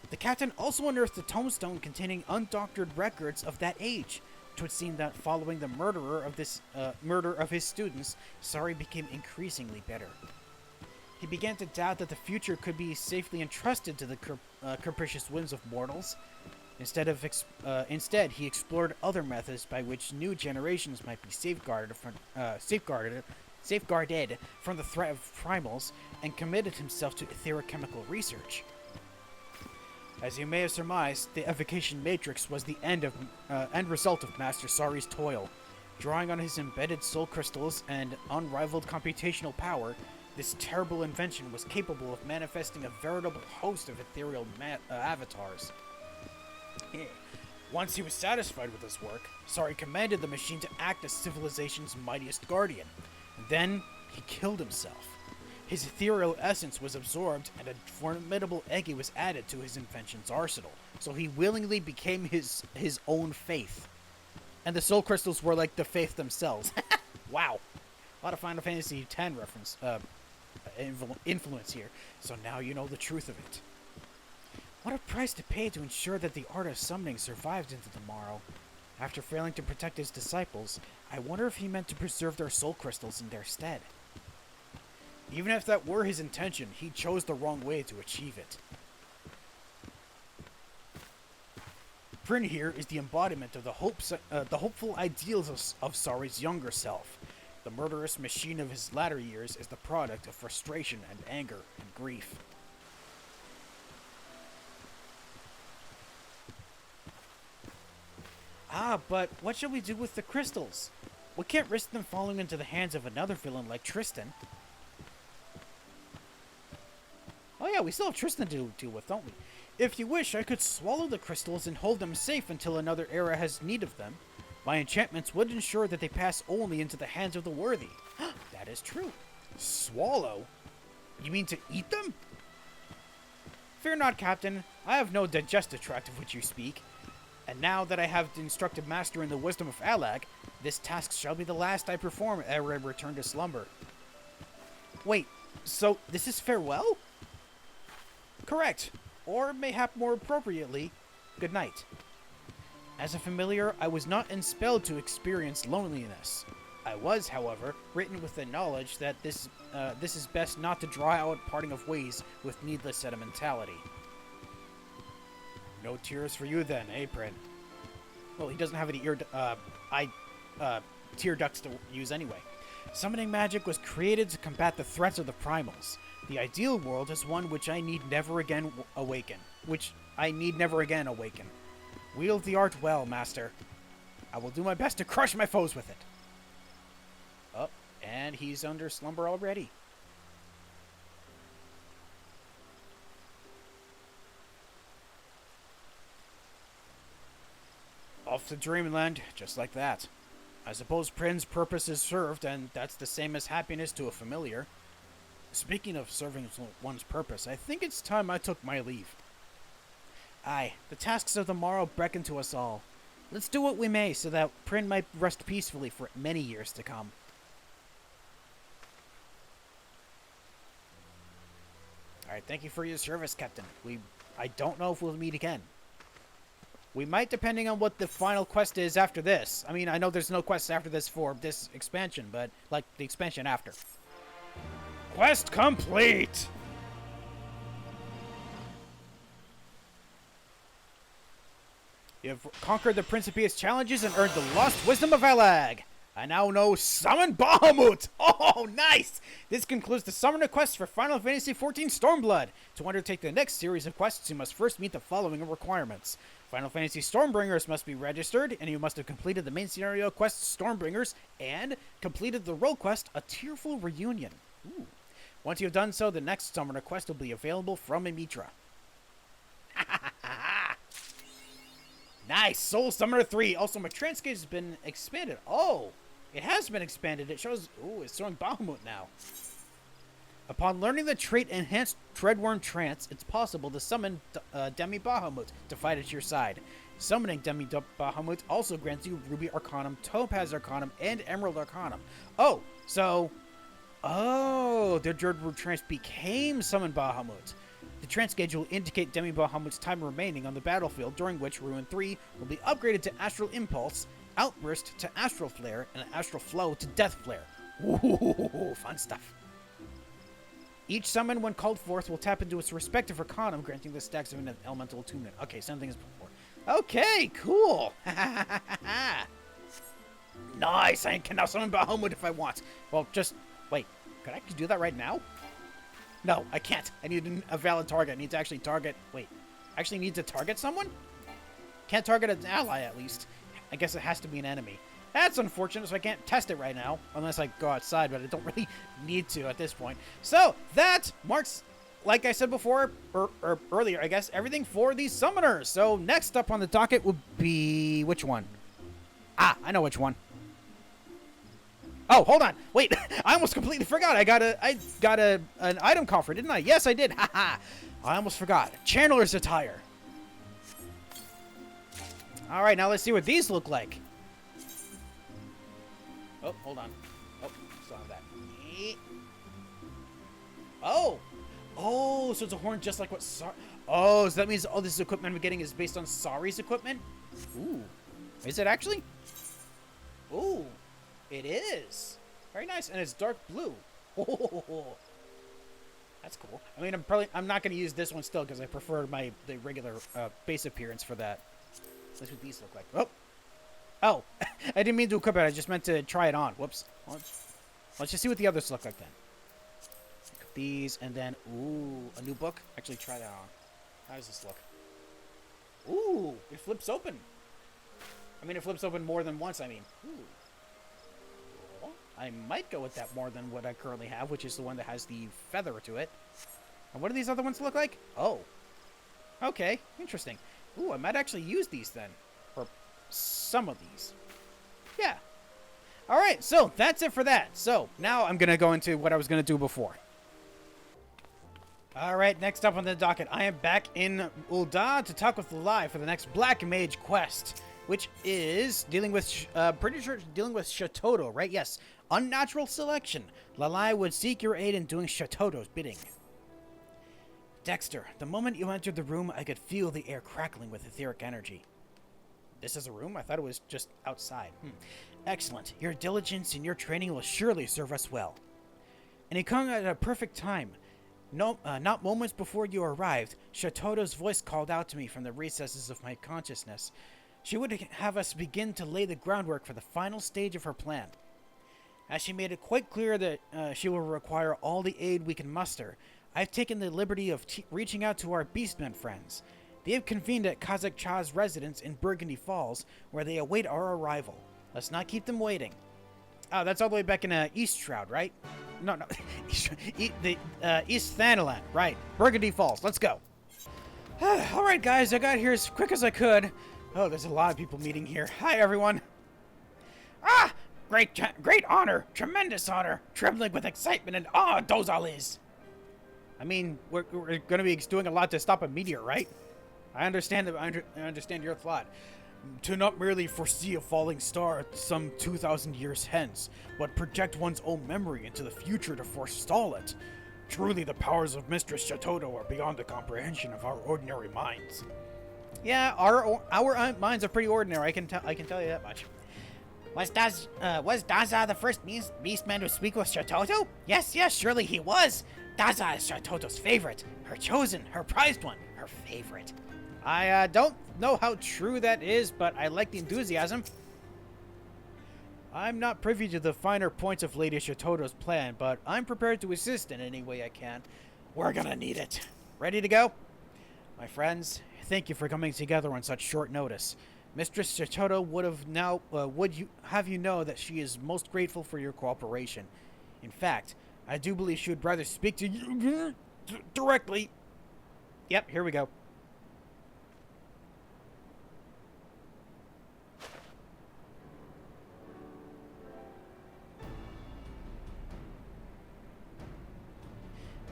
The captain also unearthed a tombstone containing undoctored records of that age. It would seem that following the murder of his students, Sari became increasingly bitter. He began to doubt that the future could be safely entrusted to the capricious whims of mortals. Instead, he explored other methods by which new generations might be safeguarded from the threat of primals, and committed himself to etherochemical research. As you may have surmised, the evocation matrix was the end result of Master Sari's toil. Drawing on his embedded soul crystals and unrivaled computational power, this terrible invention was capable of manifesting a veritable host of ethereal avatars. Once he was satisfied with his work, Sari commanded the machine to act as civilization's mightiest guardian. Then, he killed himself. His ethereal essence was absorbed, and a formidable Eggy was added to his invention's arsenal, so he willingly became his own faith. And the soul crystals were like the faith themselves. Wow. A lot of Final Fantasy X reference, influence here, so now you know the truth of it. What a price to pay to ensure that the art of summoning survived into tomorrow. After failing to protect his disciples, I wonder if he meant to preserve their soul crystals in their stead. Even if that were his intention, he chose the wrong way to achieve it. Prin here is the embodiment of the hopeful ideals of Sari's younger self. The murderous machine of his latter years is the product of frustration and anger and grief. But what shall we do with the crystals? We can't risk them falling into the hands of another villain like Tristan. Oh yeah, we still have Tristan to deal with, don't we? If you wish, I could swallow the crystals and hold them safe until another era has need of them. My enchantments would ensure that they pass only into the hands of the worthy. That is true. Swallow? You mean to eat them? Fear not, Captain. I have no digestive tract of which you speak. And now that I have instructed Master in the wisdom of Allag, this task shall be the last I perform ere I return to slumber. Wait, so this is farewell? Correct. Or mayhap more appropriately, good night. As a familiar, I was not enspelled to experience loneliness. I was, however, written with the knowledge that this is best not to draw out parting of ways with needless sentimentality. No tears for you then, eh, Prin? Well, he doesn't have any tear ducts to use anyway. Summoning magic was created to combat the threats of the primals. The ideal world is one which I need never again awaken. Wield the art well, master. I will do my best to crush my foes with it. Oh, and he's under slumber already. Off to Dreamland, just like that. I suppose Prin's purpose is served, and that's the same as happiness to a familiar. Speaking of serving one's purpose, I think it's time I took my leave. Aye, the tasks of the morrow beckon to us all. Let's do what we may, so that Prin might rest peacefully for many years to come. Alright, thank you for your service, Captain. I don't know if we'll meet again. We might, depending on what the final quest is after this. I mean, I know there's no quest after this for this expansion, but, like, the expansion after. Quest complete! You have conquered the Principia's challenges and earned the lost wisdom of Alag. I now know Summon Bahamut! Oh, nice! This concludes the summoner quest for Final Fantasy XIV Stormblood. To undertake the next series of quests, you must first meet the following requirements. Final Fantasy Stormbringers must be registered, and you must have completed the main scenario quest Stormbringers, and completed the role quest A Tearful Reunion. Ooh. Once you've done so, the next summoner quest will be available from Amitra. Nice! Soul Summoner 3! Also, my transgate has been expanded. Oh! It has been expanded. It shows... Ooh, it's showing Bahamut now. Upon learning the trait Enhanced Treadworm Trance, it's possible to summon Demi Bahamut to fight at your side. Summoning Demi Bahamut also grants you Ruby Arcanum, Topaz Arcanum, and Emerald Arcanum. Oh! So... Oh! The Treadworm Trance became Summon Bahamut. The trance gauge will indicate Demi Bahamut's time remaining on the battlefield, during which Ruin 3 will be upgraded to Astral Impulse, Outburst to Astral Flare, and Astral Flow to Death Flare. Ooh, fun stuff. Each summon, when called forth, will tap into its respective Arcanum, granting the stacks of an elemental attunement. Okay, same thing as before. Okay, cool. Nice, I can now summon Bahamut if I want. Well, just, wait, could I do that right now? No, I can't. I need a valid target. I need to actually target... Wait. Actually need to target someone? Can't target an ally, at least. I guess it has to be an enemy. That's unfortunate, so I can't test it right now. Unless I go outside, but I don't really need to at this point. So, that marks, like I said before, or earlier, I guess, everything for these summoners. So, next up on the docket would be... Which one? Ah, I know which one. Oh, hold on. Wait, I almost completely forgot. I got an item coffer, didn't I? Yes, I did. Haha. I almost forgot. Channeler's attire. All right, now let's see what these look like. Oh, hold on. Oh, still have that. Oh. Oh, so it's a horn just like what Oh, so that means all this equipment I'm getting is based on Sari's equipment? Ooh. Is it actually? Ooh. It is. Very nice, and it's dark blue. Oh, that's cool. I mean, I'm not going to use this one still because I prefer the regular base appearance for that. That's what these look like. Oh, I didn't mean to equip it. I just meant to try it on. Whoops. Let's just see what the others look like then. These and then a new book. Actually, try that on. How does this look? Ooh, it flips open. I mean, it flips open more than once. I mean, ooh. I might go with that more than what I currently have, which is the one that has the feather to it. And what do these other ones look like? Oh. Okay, interesting. Ooh, I might actually use these then. Or some of these. Yeah. Alright, so that's it for that. So, now I'm going to go into what I was going to do before. Alright, next up on the docket, I am back in Ul'dah to talk with Lalai for the next Black Mage quest, which is dealing with, pretty sure it's dealing with Shatotto, right? Yes. Unnatural selection. Lalai would seek your aid in doing Shatotto's bidding. Dexter, the moment you entered the room, I could feel the air crackling with etheric energy. This is a room? I thought it was just outside. Excellent. Your diligence and your training will surely serve us well. And you come at a perfect time. No, not moments before you arrived, Shatotto's voice called out to me from the recesses of my consciousness. She would have us begin to lay the groundwork for the final stage of her plan. As she made it quite clear that she will require all the aid we can muster, I've taken the liberty of reaching out to our Beastmen friends. They have convened at Kazakh Cha's residence in Burgundy Falls, where they await our arrival. Let's not keep them waiting. Oh, that's all the way back in East Shroud, right? No, East Thanalan, right. Burgundy Falls, let's go. Alright guys, I got here as quick as I could. Oh, there's a lot of people meeting here. Hi everyone. Ah! Great honor, tremendous honor, trembling with excitement and awe, those all is. I mean, we're going to be doing a lot to stop a meteor, right? I understand your thought. To not merely foresee a falling star some 2,000 years hence, but project one's own memory into the future to forestall it. Truly, the powers of Mistress Shatotto are beyond the comprehension of our ordinary minds. Yeah, our minds are pretty ordinary. I can tell you that much. Was Daza the first beastman to speak with Shatotto? Yes, surely he was. Daza is Shatotto's favorite. Her chosen, her prized one, her favorite. I don't know how true that is, but I like the enthusiasm. I'm not privy to the finer points of Lady Shatotto's plan, but I'm prepared to assist in any way I can. We're gonna need it. Ready to go? My friends, thank you for coming together on such short notice. Mistress Shatotto would have you know that she is most grateful for your cooperation. In fact, I do believe she would rather speak to you directly. Yep, here we go.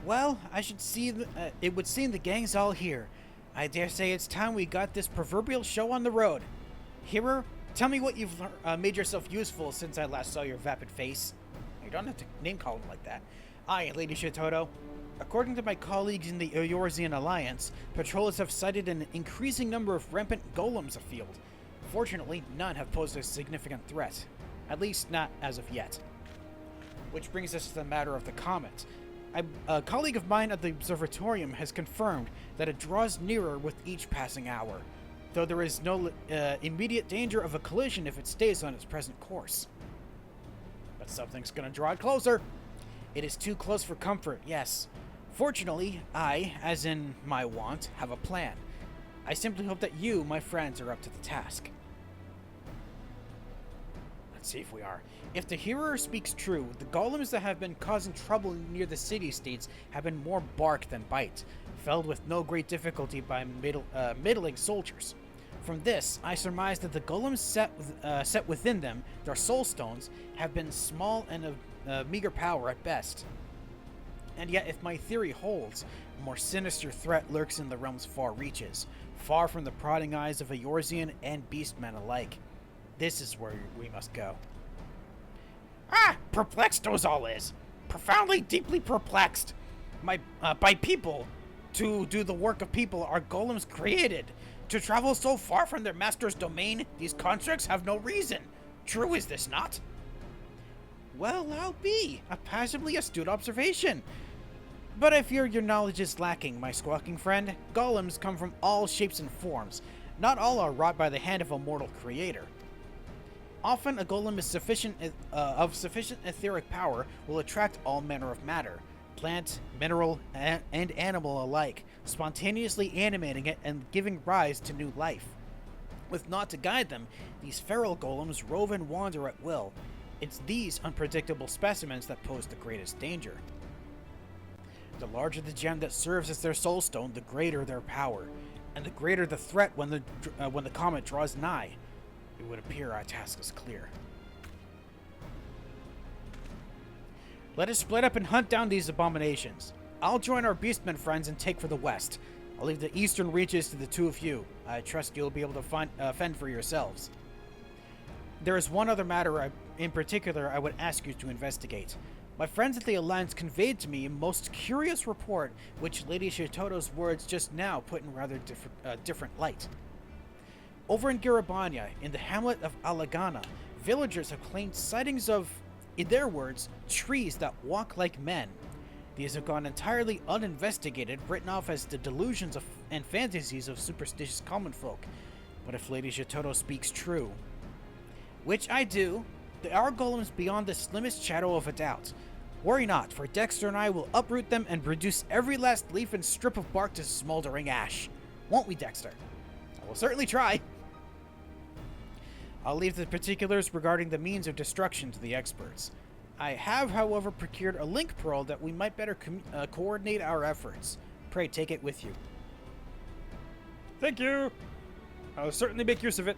Well, I should see. It would seem the gang's all here. I dare say it's time we got this proverbial show on the road. Hero, tell me what you've made yourself useful since I last saw your vapid face. You don't have to name call him like that. Aye, Lady Shatotto. According to my colleagues in the Eorzean Alliance, patrollers have cited an increasing number of rampant golems afield. Fortunately, none have posed a significant threat. At least not as of yet. Which brings us to the matter of the comet. A colleague of mine at the observatorium has confirmed that it draws nearer with each passing hour, though there is no immediate danger of a collision if it stays on its present course. But something's gonna draw it closer. It is too close for comfort, yes. Fortunately, I, as in my wont, have a plan. I simply hope that you, my friends, are up to the task. Let's see if we are. If the hearer speaks true, the golems that have been causing trouble near the city-states have been more bark than bite, felled with no great difficulty by middling soldiers. From this, I surmise that the golems set within them, their soul stones, have been small and of meager power at best. And yet, if my theory holds, a more sinister threat lurks in the realm's far reaches, far from the prodding eyes of Eorzean and beastmen alike. This is where we must go. Ah! Perplexed Ozal is. Profoundly, deeply perplexed. By people. To do the work of people are golems created. To travel so far from their master's domain, these constructs have no reason. True is this not? Well, I'll be. A passably astute observation. But I fear your knowledge is lacking, my squawking friend. Golems come from all shapes and forms. Not all are wrought by the hand of a mortal creator. Often, a golem is of sufficient etheric power will attract all manner of matter, plant, mineral, and animal alike, spontaneously animating it and giving rise to new life. With naught to guide them, these feral golems rove and wander at will. It's these unpredictable specimens that pose the greatest danger. The larger the gem that serves as their soul stone, the greater their power, and the greater the threat when the comet draws nigh. It would appear our task is clear. Let us split up and hunt down these abominations. I'll join our beastmen friends and take for the west. I'll leave the eastern reaches to the two of you. I trust you'll be able to fend for yourselves. There is one other matter in particular I would ask you to investigate. My friends at the Alliance conveyed to me a most curious report, which Lady Shatotto's words just now put in rather different light. Over in Garabanya, in the hamlet of Alagana, villagers have claimed sightings of, in their words, trees that walk like men. These have gone entirely uninvestigated, written off as the delusions and fantasies of superstitious common folk. But if Lady Shatotto speaks true, which I do, there are golems beyond the slimmest shadow of a doubt. Worry not, for Dexter and I will uproot them and reduce every last leaf and strip of bark to smoldering ash. Won't we, Dexter? I will certainly try. I'll leave the particulars regarding the means of destruction to the experts. I have, however, procured a link pearl that we might better coordinate our efforts. Pray take it with you. Thank you. I'll certainly make use of it.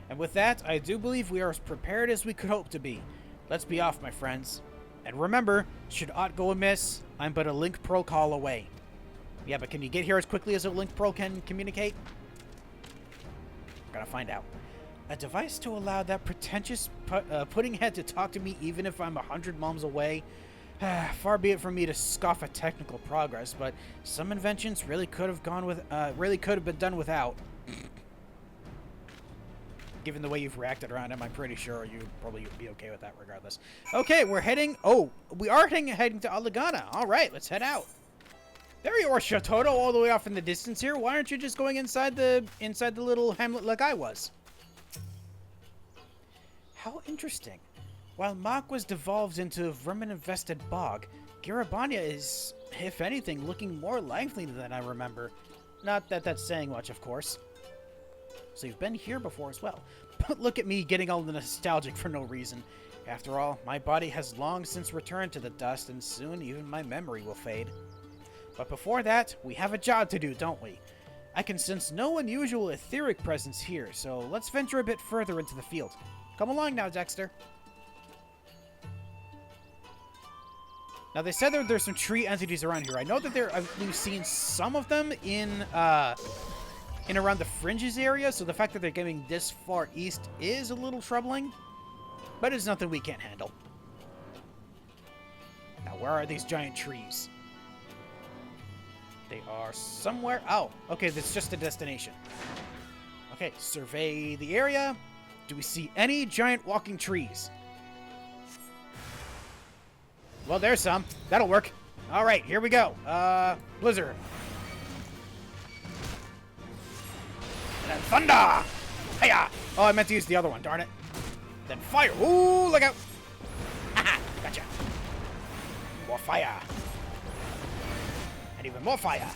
And with that, I do believe we are as prepared as we could hope to be. Let's be off, my friends. And remember, should aught go amiss, I'm but a link pearl call away. Yeah, but can you get here as quickly as a link pearl can communicate? Gotta find out. A device to allow that pretentious pudding head to talk to me even if I'm 100 miles away? Far be it from me to scoff at technical progress, but some inventions really could have been done without. Given the way you've reacted around him, I'm pretty sure you probably would be okay with that regardless. Okay, we're heading... Oh, we are heading to Alagana. All right, let's head out. There you are, Shatotto, all the way off in the distance here. Why aren't you just going inside the little hamlet like I was? How interesting. While Mach was devolved into a vermin-infested bog, Garabanya is, if anything, looking more lively than I remember. Not that that's saying much, of course. So you've been here before as well. But look at me getting all nostalgic for no reason. After all, my body has long since returned to the dust, and soon even my memory will fade. But before that, we have a job to do, don't we? I can sense no unusual etheric presence here, so let's venture a bit further into the field. Come along now, Dexter. Now, they said there's some tree entities around here. I know that we've seen some of them in around the fringes area, so the fact that they're getting this far east is a little troubling, but it's nothing we can't handle. Now, where are these giant trees? They are somewhere... Oh, okay, that's just a destination. Okay, survey the area. Do we see any giant walking trees? Well, there's some. That'll work. All right, here we go. Blizzard. And then thunder! Hiya! Oh, I meant to use the other one, darn it. Then fire! Ooh, look out! Haha, gotcha. More fire. And even more fire.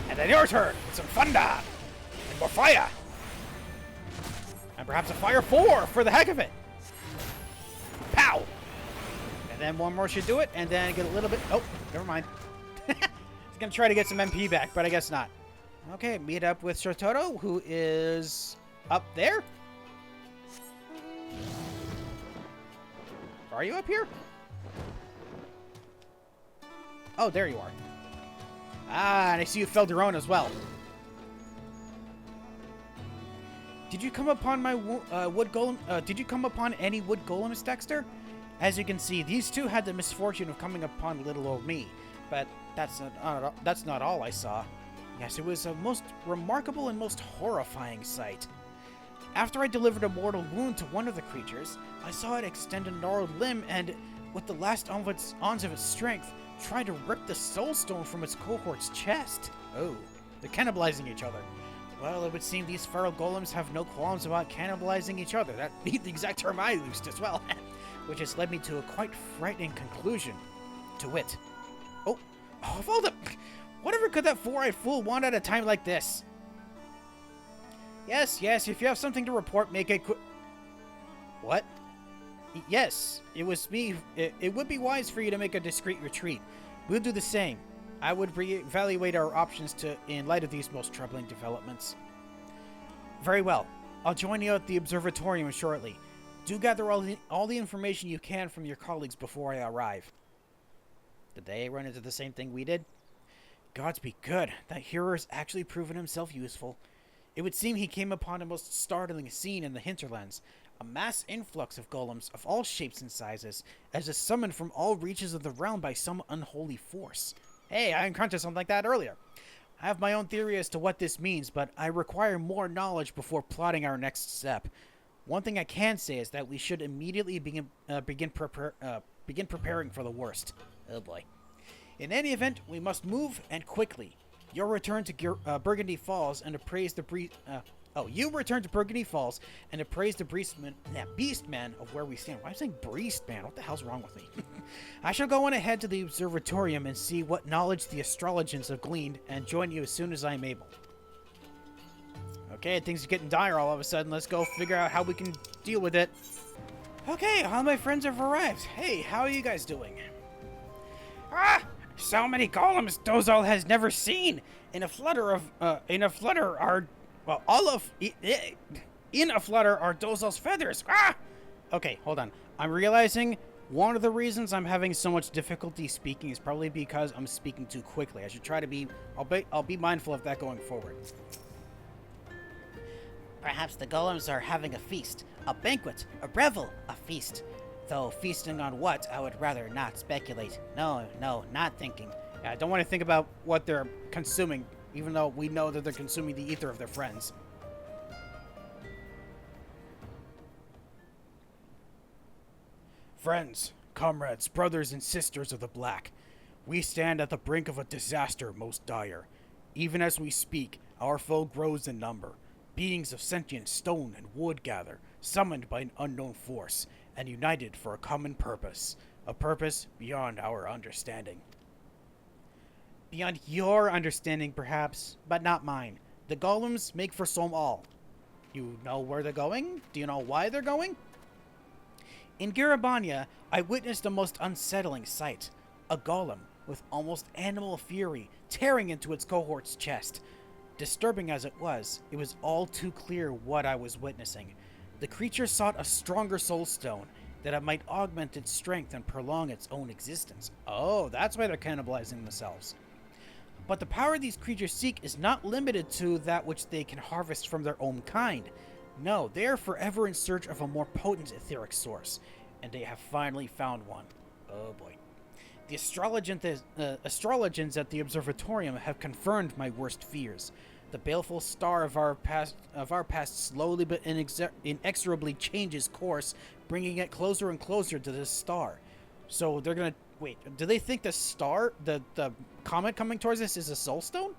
And then your turn! Some thunder! And more fire! And perhaps a fire 4 for the heck of it! Pow! And then one more should do it, and then get a little bit... Oh, never mind. I was gonna try to get some MP back, but I guess not. Okay, meet up with Shatotto, who is up there. Are you up here? Oh, there you are. Ah, and I see you felled your own as well. Did you come upon my wood golem? Did you come upon any wood golems, Dexter? As you can see, these two had the misfortune of coming upon little old me, but that's not all I saw. Yes, it was a most remarkable and most horrifying sight. After I delivered a mortal wound to one of the creatures, I saw it extend a gnarled limb and, with the last ounce of its strength, try to rip the soul stone from its cohort's chest. Oh, they're cannibalizing each other. Well, it would seem these feral golems have no qualms about cannibalizing each other. That'd be the exact term I used as well. Which has led me to a quite frightening conclusion. To wit. Oh, hold up! Whatever could that four-eyed fool want at a time like this? Yes, if you have something to report, make it quick. What? Yes, it was me. It would be wise for you to make a discreet retreat. We'll do the same. I would reevaluate our options in light of these most troubling developments. Very well. I'll join you at the observatorium shortly. Do gather all the information you can from your colleagues before I arrive. Did they run into the same thing we did? Gods be good. That hero has actually proven himself useful. It would seem he came upon a most startling scene in the hinterlands. A mass influx of golems of all shapes and sizes, as if summoned from all reaches of the realm by some unholy force. Hey, I encountered something like that earlier. I have my own theory as to what this means, but I require more knowledge before plotting our next step. One thing I can say is that we should immediately begin preparing for the worst. Oh boy. In any event, we must move, and quickly. You'll return to Burgundy Falls and appraise the you return to Burgundy Falls and appraise the beastman of where we stand. Why am I saying beastman? What the hell's wrong with me? I shall go on ahead to the observatorium and see what knowledge the astrologers have gleaned and join you as soon as I am able. Okay, things are getting dire all of a sudden. Let's go figure out how we can deal with it. Okay, all my friends have arrived. Hey, how are you guys doing? So many golems Dozal has never seen. In a flutter are Dozal's feathers. Okay, hold on. I'm realizing one of the reasons I'm having so much difficulty speaking is probably because I'm speaking too quickly. I should try to be. I'll be mindful of that going forward. Perhaps the golems are having a feast, a banquet, a revel, a feast. Though feasting on what, I would rather not speculate. No, not thinking. I don't want to think about what they're consuming, even though we know that they're consuming the ether of their friends. Friends, comrades, brothers and sisters of the Black, we stand at the brink of a disaster most dire. Even as we speak, our foe grows in number. Beings of sentient stone and wood gather, summoned by an unknown force, and united for a common purpose. A purpose beyond our understanding. Beyond your understanding, perhaps, but not mine. The golems make for Som-Al. You know where they're going? Do you know why they're going? In Garabania, I witnessed a most unsettling sight. A golem, with almost animal fury, tearing into its cohort's chest. Disturbing as it was all too clear what I was witnessing. The creature sought a stronger soul stone, that it might augment its strength and prolong its own existence. Oh, that's why they're cannibalizing themselves. But the power these creatures seek is not limited to that which they can harvest from their own kind. No, they are forever in search of a more potent etheric source, and they have finally found one. Oh boy. The astrologers at the observatorium have confirmed my worst fears. The baleful star of our past slowly but inexorably changes course, bringing it closer and closer to this star. So they're gonna wait. Do they think the star, the comet coming towards us, is a soul stone?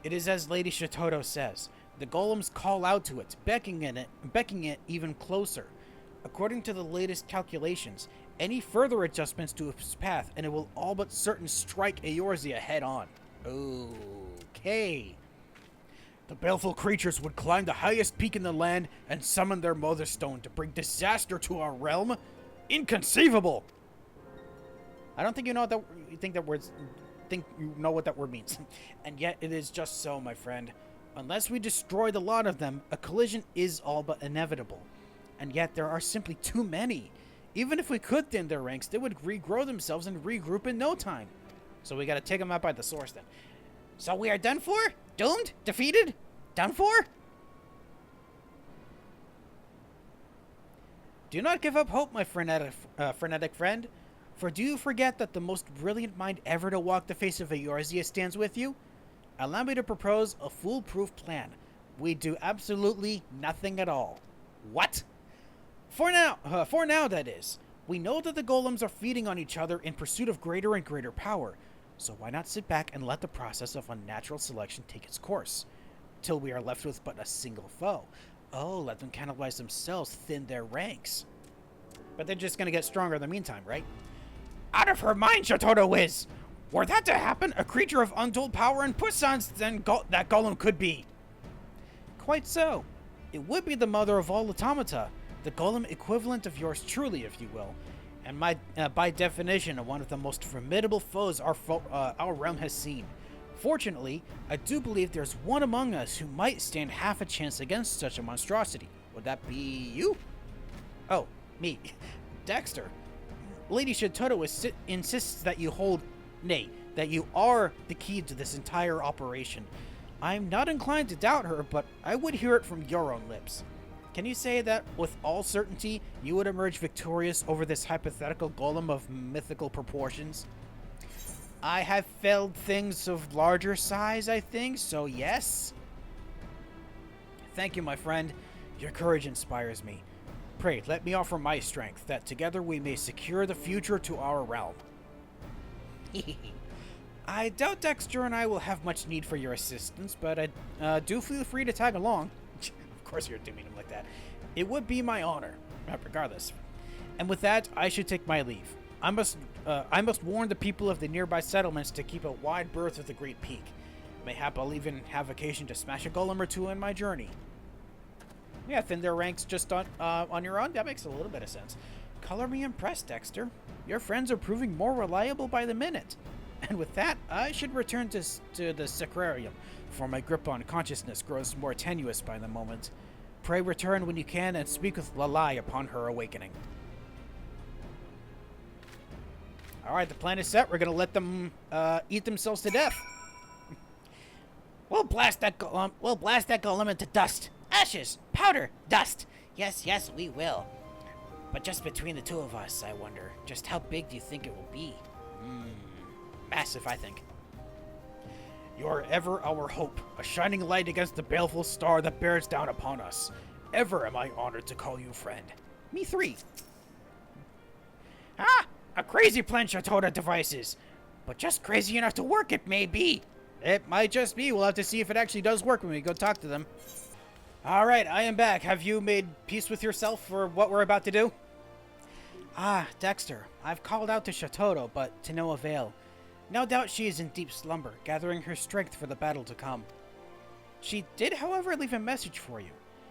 It is as Lady Shatotto says. The golems call out to it, beckoning it even closer. According to the latest calculations, any further adjustments to its path, and it will all but certain strike Eorzea head on. Okay. The baleful creatures would climb the highest peak in the land and summon their mother stone to bring disaster to our realm? Inconceivable! I don't think you know what that word means. And yet it is just so, my friend. Unless we destroy the lot of them, a collision is all but inevitable. And yet there are simply too many. Even if we could thin their ranks, they would regrow themselves and regroup in no time. So we gotta take them out by the source then. So we are done for? Doomed? Defeated? Done for? Do not give up hope, my frenetic friend. For do you forget that the most brilliant mind ever to walk the face of Eorzea stands with you? Allow me to propose a foolproof plan. We do absolutely nothing at all. What? For now, that is. We know that the golems are feeding on each other in pursuit of greater and greater power. So why not sit back and let the process of unnatural selection take its course, till we are left with but a single foe. Oh, let them cannibalize themselves, thin their ranks. But they're just gonna get stronger in the meantime, right? Out of her mind, Shatotto is! Were that to happen, a creature of untold power and puissance than that golem could be. Quite so. It would be the mother of all automata, the golem equivalent of yours truly, if you will. And by definition, one of the most formidable foes our realm has seen. Fortunately, I do believe there's one among us who might stand half a chance against such a monstrosity. Would that be you? Oh, me. Dexter. Lady Shatotto insists that you that you are the key to this entire operation. I'm not inclined to doubt her, but I would hear it from your own lips. Can you say that, with all certainty, you would emerge victorious over this hypothetical golem of mythical proportions? I have felled things of larger size, I think, so yes. Thank you, my friend. Your courage inspires me. Pray, let me offer my strength, that together we may secure the future to our realm. I doubt Dexter and I will have much need for your assistance, but do feel free to tag along. Of course you're doing him like that. It would be my honor, regardless. And with that, I should take my leave. I must warn the people of the nearby settlements to keep a wide berth of the Great Peak. Mayhap I'll even have occasion to smash a golem or two in my journey. Yeah, thin their ranks just on your own? That makes a little bit of sense. Color me impressed, Dexter. Your friends are proving more reliable by the minute. And with that, I should return to the sacrarium, for my grip on consciousness grows more tenuous by the moment. Pray return when you can and speak with Lalai upon her awakening. Alright, the plan is set. We're gonna let them eat themselves to death. We'll blast that golem into dust. Ashes, powder, dust. Yes, yes, we will. But just between the two of us, I wonder, just how big do you think it will be? Massive, I think. You are ever our hope, a shining light against the baleful star that bears down upon us. Ever am I honored to call you friend. Me 3. Ah! A crazy plan Shatotto devices. But just crazy enough to work, it may be. It might just be. We'll have to see if it actually does work when we go talk to them. Alright, I am back. Have you made peace with yourself for what we're about to do? Ah, Dexter. I've called out to Shatotto, but to no avail. No doubt she is in deep slumber, gathering her strength for the battle to come. She did, however, leave a message for you.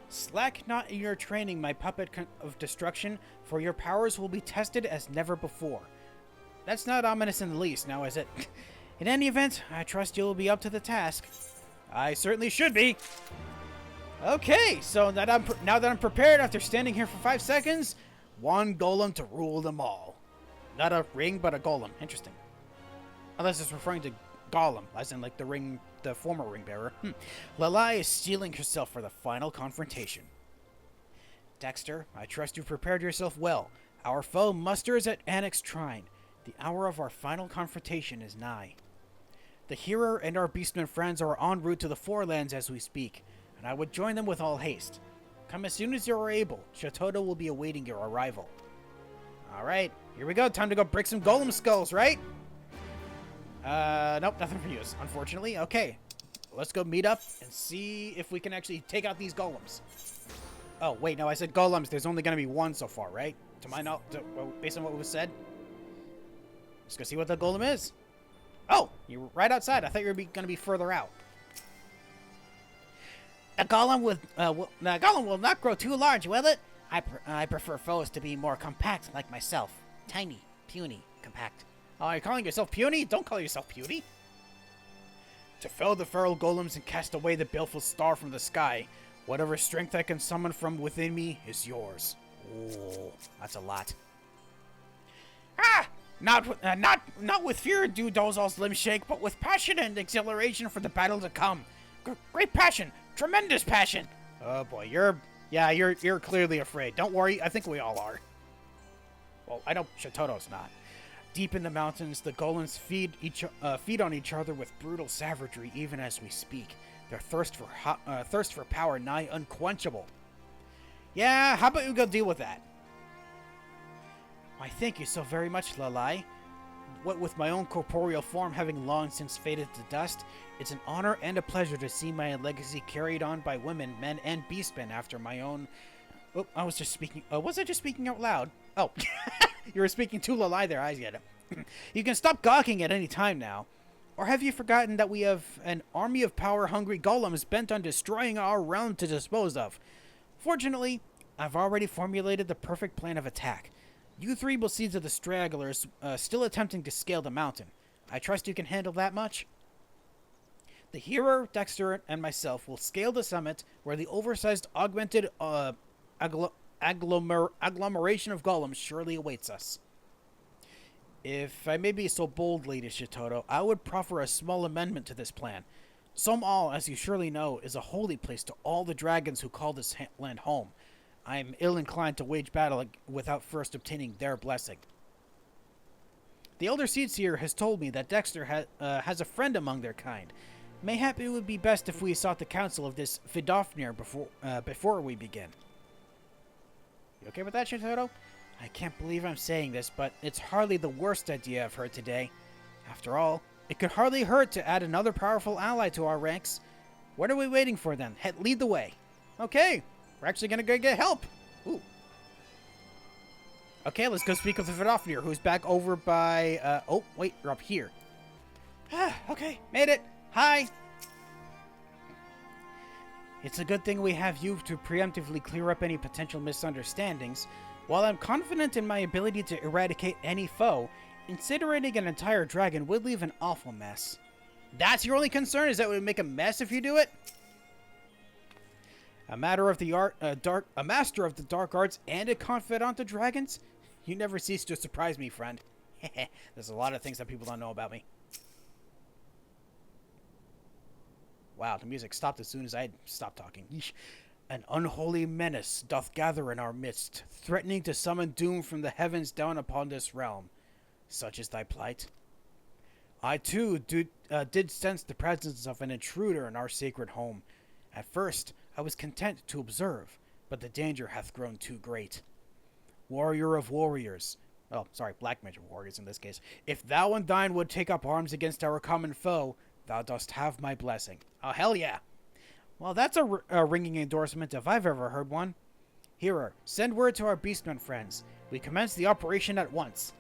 Slack not in your training, my puppet of destruction, for your powers will be tested as never before. That's not ominous in the least, now is it? In any event, I trust you'll be up to the task. I certainly should be. Okay, so now that I'm prepared after standing here for 5 seconds, one golem to rule them all. Not a ring, but a golem. Interesting. Unless it's referring to Gollum, as in like the former ring bearer. Lalai is steeling herself for the final confrontation. Dexter, I trust you've prepared yourself well. Our foe musters at Annex Shrine. The hour of our final confrontation is nigh. The Hearer and our beastmen friends are en route to the Forelands as we speak, and I would join them with all haste. Come as soon as you are able. Shatotto will be awaiting your arrival. Alright, here we go. Time to go break some golem skulls, right? Nope, nothing for use, unfortunately. Okay, let's go meet up and see if we can actually take out these golems. Oh, wait, no, I said golems. There's only going to be one so far, right? To my knowledge, based on what was said. Let's go see what the golem is. Oh, you're right outside. I thought you were going to be further out. A golem will not grow too large, will it? I prefer foes to be more compact like myself. Tiny, puny, compact. Oh, you're calling yourself puny? Don't call yourself puny. To fell the feral golems and cast away the baleful star from the sky, whatever strength I can summon from within me is yours. Oh, that's a lot. Ah! Not with fear do those limbs shake, but with passion and exhilaration for the battle to come. Great passion, tremendous passion. Oh boy, you're clearly afraid. Don't worry, I think we all are. Well, I know Shatotto's not. Deep in the mountains, the golems feed on each other with brutal savagery, even as we speak. Their thirst for power nigh unquenchable. Yeah, how about you go deal with that? Why, thank you so very much, Lalai. What with my own corporeal form having long since faded to dust, it's an honor and a pleasure to see my legacy carried on by women, men, and beastmen after my own... Oh, I was just speaking... was I just speaking out loud? Oh, you were speaking to Lalai there, I get it. You can stop gawking at any time now. Or have you forgotten that we have an army of power-hungry golems bent on destroying our realm to dispose of? Fortunately, I've already formulated the perfect plan of attack. You 3 will see to the stragglers still attempting to scale the mountain. I trust you can handle that much? The Hearer, Dexter, and myself will scale the summit where the oversized augmented agglomeration of golems surely awaits us. If I may be so bold, Lady Shatotto, I would proffer a small amendment to this plan. Som'all, as you surely know, is a holy place to all the dragons who call this land home. I am ill-inclined to wage battle without first obtaining their blessing. The Elder Seedseer has told me that Dexter has a friend among their kind. Mayhap it would be best if we sought the counsel of this Vidofnir before we begin. You okay with that, Shatotto? I can't believe I'm saying this, but it's hardly the worst idea I've heard today. After all, it could hardly hurt to add another powerful ally to our ranks. What are we waiting for then? Lead the way. Okay, we're actually gonna go get help. Ooh. Okay, let's go speak with the Vidofnir, who's back over by, oh, wait, you're up here. Okay, made it. Hi. It's a good thing we have you to preemptively clear up any potential misunderstandings. While I'm confident in my ability to eradicate any foe, incinerating an entire dragon would leave an awful mess. That's your only concern? Is that it would make a mess if you do it? A master of the dark arts and a confidant of dragons? You never cease to surprise me, friend. There's a lot of things that people don't know about me. Wow, the music stopped as soon as I stopped talking. Yeesh. An unholy menace doth gather in our midst, threatening to summon doom from the heavens down upon this realm. Such is thy plight. I, too, did sense the presence of an intruder in our sacred home. At first, I was content to observe, but the danger hath grown too great. Warrior of warriors. Oh, sorry, Black Mage of warriors in this case. If thou and thine would take up arms against our common foe, thou dost have my blessing. Oh, hell yeah. Well, that's a ringing endorsement if I've ever heard one. Hearer, send word to our beastmen friends. We commence the operation at once.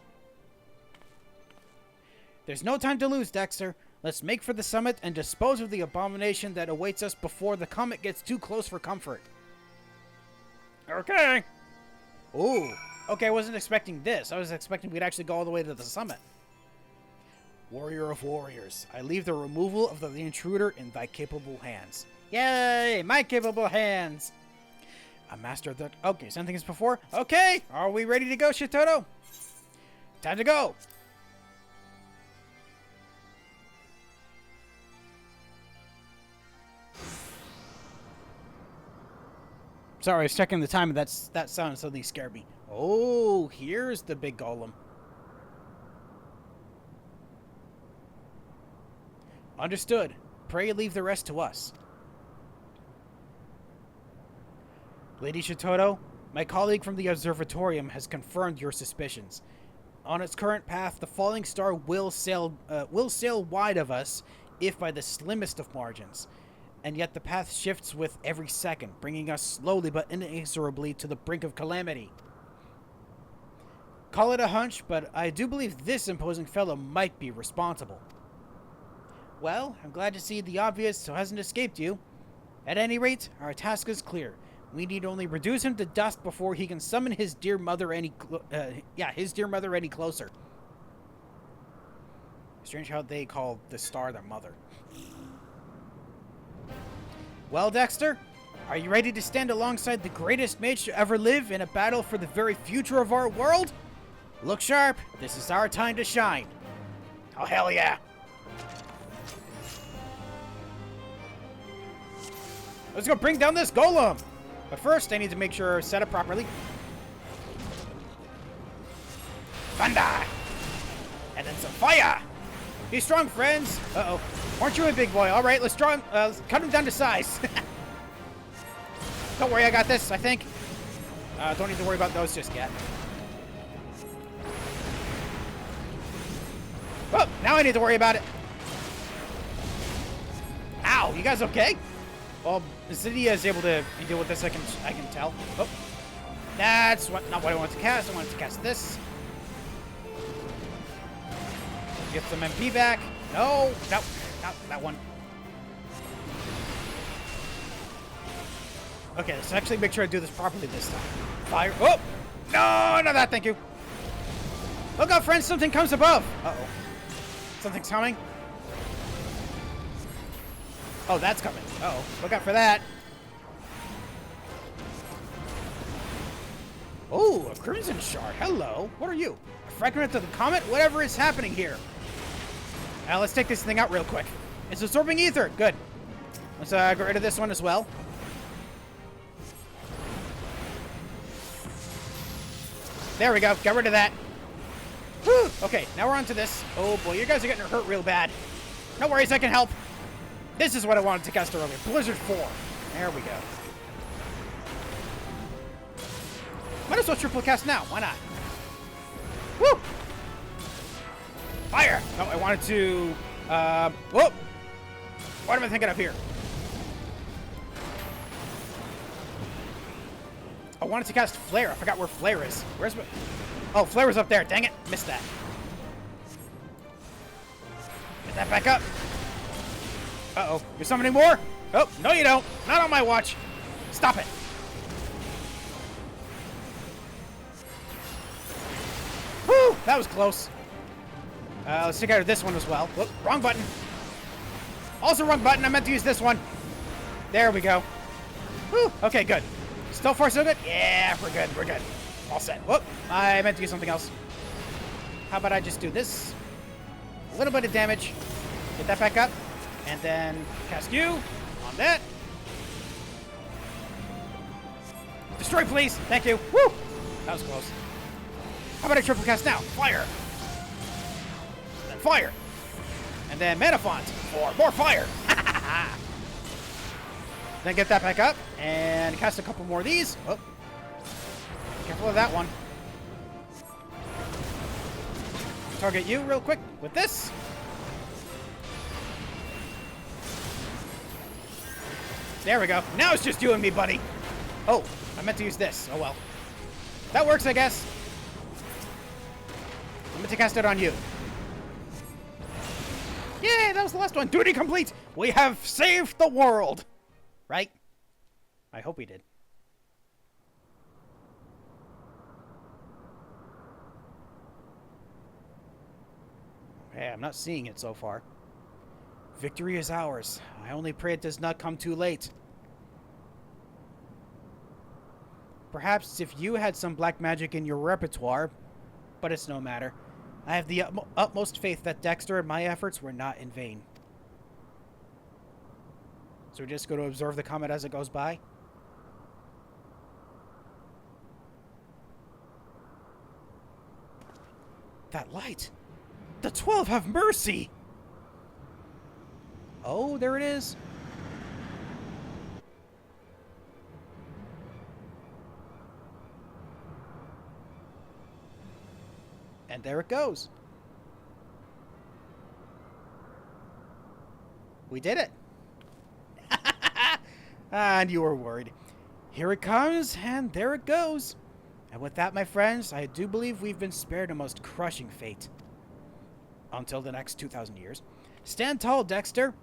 There's no time to lose, Dexter. Let's make for the summit and dispose of the abomination that awaits us before the comet gets too close for comfort. Okay. Ooh. Okay, I wasn't expecting this. I was expecting we'd actually go all the way to the summit. Warrior of warriors, I leave the removal of the intruder in thy capable hands. Yay! My capable hands! A master of the... Okay, something is before. Okay! Are we ready to go, Shatotto? Time to go! Sorry, I was checking the time, and that sound suddenly scared me. Oh, here's the big golem. Understood. Pray leave the rest to us. Lady Shatotto, my colleague from the observatorium has confirmed your suspicions. On its current path, the falling star will sail wide of us, if by the slimmest of margins. And yet the path shifts with every second, bringing us slowly but inexorably to the brink of calamity. Call it a hunch, but I do believe this imposing fellow might be responsible. Well, I'm glad to see the obvious so hasn't escaped you. At any rate, our task is clear. We need only reduce him to dust before he can summon his dear mother any closer. Strange how they call the star their mother. Well, Dexter, are you ready to stand alongside the greatest mage to ever live in a battle for the very future of our world? Look sharp. This is our time to shine. Oh, hell yeah. Let's go bring down this golem. But first, I need to make sure it's set up properly. Thunder! And then some fire! Be strong, friends! Uh-oh. Aren't you a big boy? Alright, let's cut him down to size. Don't worry, I got this, I think. Don't need to worry about those just yet. Oh, now I need to worry about it. Ow, you guys okay? Well, Zydia is able to deal with this, I can tell. Oh, that's not what I wanted to cast. I wanted to cast this. Get some MP back. No, not that one. Okay, let's actually make sure I do this properly this time. Fire. Oh, no, not that. Thank you. Look out, friends! Something comes above. Uh-oh. Something's coming. Oh, that's coming. Uh-oh. Look out for that. Oh, a crimson shard. Hello. What are you? A fragment of the comet? Whatever is happening here. Now, let's take this thing out real quick. It's absorbing ether. Good. Let's get rid of this one as well. There we go. Got rid of that. Whew. Okay, now we're on to this. Oh boy, you guys are getting hurt real bad. No worries, I can help. This is what I wanted to cast earlier. Blizzard 4. There we go. Might as well triple cast now. Why not? Woo! Fire! No, I wanted to... whoop! What am I thinking of here? I wanted to cast Flare. I forgot where Flare is. Where's my... Oh, Flare was up there. Dang it. Missed that. Get that back up. Uh-oh. You're summoning more? Oh, no you don't. Not on my watch. Stop it. Whew! That was close. Let's take out this one as well. Whoop, wrong button. Also wrong button. I meant to use this one. There we go. Whew. Okay, good. Still far so good? Yeah, we're good. We're good. All set. Whoop. I meant to use something else. How about I just do this? A little bit of damage. Get that back up. And then cast you on that. Destroy, please. Thank you. Woo! That was close. How about I triple cast now? Fire. Then fire. And then Mana Font for more fire. Then get that back up and cast a couple more of these. Oh. Careful of that one. Target you real quick with this. There we go. Now it's just you and me, buddy. Oh, I meant to use this. Oh well. That works, I guess. I'm going to cast it on you. Yay, that was the last one. Duty complete. We have saved the world. Right? I hope we did. Okay, I'm not seeing it so far. Victory is ours. I only pray it does not come too late. Perhaps if you had some black magic in your repertoire, but it's no matter. I have the utmost faith that Dexter and my efforts were not in vain. So we're just going to observe the comet as it goes by? That light! The 12 have mercy! Oh, there it is. And there it goes. We did it. And you were worried. Here it comes, and there it goes. And with that, my friends, I do believe we've been spared a most crushing fate. Until the next 2,000 years. Stand tall, Dexter.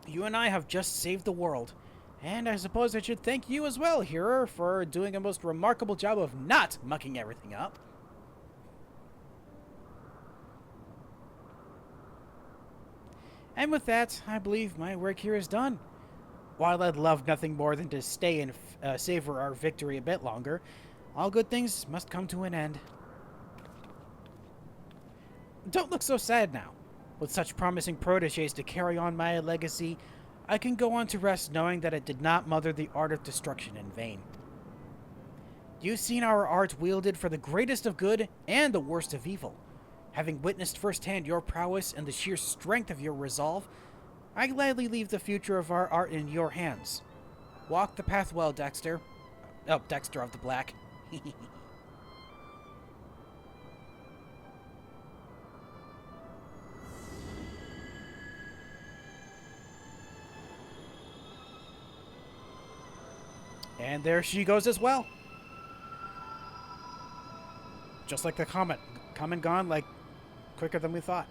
You and I have just saved the world. And I suppose I should thank you as well, Hero, for doing a most remarkable job of not mucking everything up. And with that, I believe my work here is done. While I'd love nothing more than to stay and savor our victory a bit longer, all good things must come to an end. Don't look so sad now. With such promising protégés to carry on my legacy, I can go on to rest knowing that I did not mother the art of destruction in vain. You've seen our art wielded for the greatest of good and the worst of evil. Having witnessed firsthand your prowess and the sheer strength of your resolve, I gladly leave the future of our art in your hands. Walk the path well, Dexter. Oh, Dexter of the Black. And there she goes as well. Just like the comet. Come and gone, like, quicker than we thought.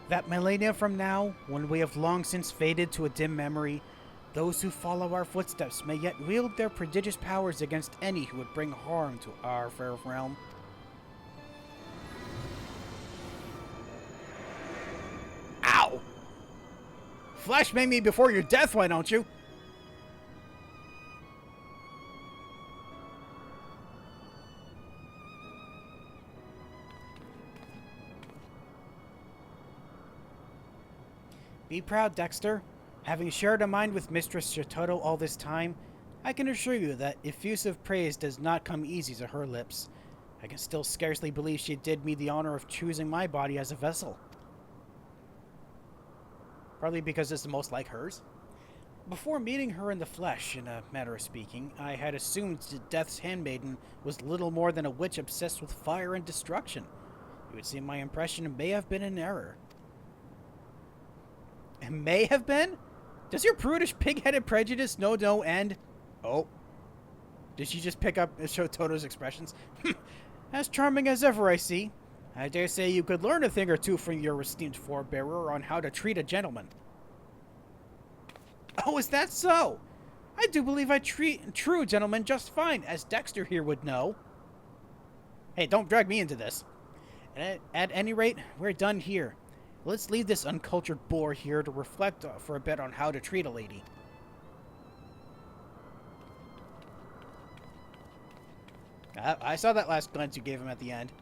That millennia from now, when we have long since faded to a dim memory, those who follow our footsteps may yet wield their prodigious powers against any who would bring harm to our fair realm. Ow! Flashbang me before your death, why don't you? Be proud, Dexter. Having shared a mind with Mistress Shatotto all this time, I can assure you that effusive praise does not come easy to her lips. I can still scarcely believe she did me the honor of choosing my body as a vessel. Probably because it's the most like hers. Before meeting her in the flesh, in a manner of speaking, I had assumed the Death's Handmaiden was little more than a witch obsessed with fire and destruction. It would seem my impression may have been an error. It may have been? Does your prudish, pig-headed prejudice know no end? Oh. Did she just pick up Shatotto's expressions? As charming as ever, I see. I dare say you could learn a thing or two from your esteemed forebearer on how to treat a gentleman. Oh, is that so? I do believe I treat true gentlemen just fine, as Dexter here would know. Hey, don't drag me into this. At any rate, we're done here. Let's leave this uncultured boor here to reflect for a bit on how to treat a lady. I saw that last glance you gave him at the end.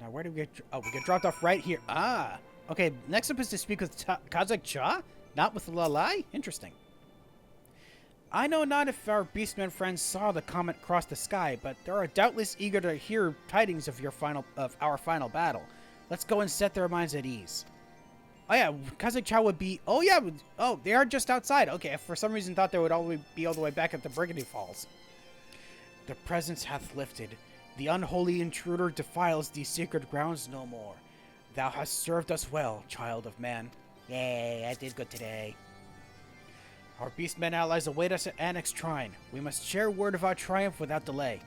Now, where do we get... Oh, we get dropped off right here. Ah! Okay, next up is to speak with Kazakh-cha? Not with Lalai? Interesting. I know not if our beastmen friends saw the comet cross the sky, but they are doubtless eager to hear tidings of our final battle. Let's go and set their minds at ease. Oh yeah, Kazakh-cha would be... Oh yeah, oh, they are just outside. Okay, I for some reason thought they would be all the way back at the Burgundy Falls. The presence hath lifted. The unholy intruder defiles these sacred grounds no more. Thou hast served us well, child of man. Yay, I did good today. Our beastmen allies await us at Annex Shrine. We must share word of our triumph without delay.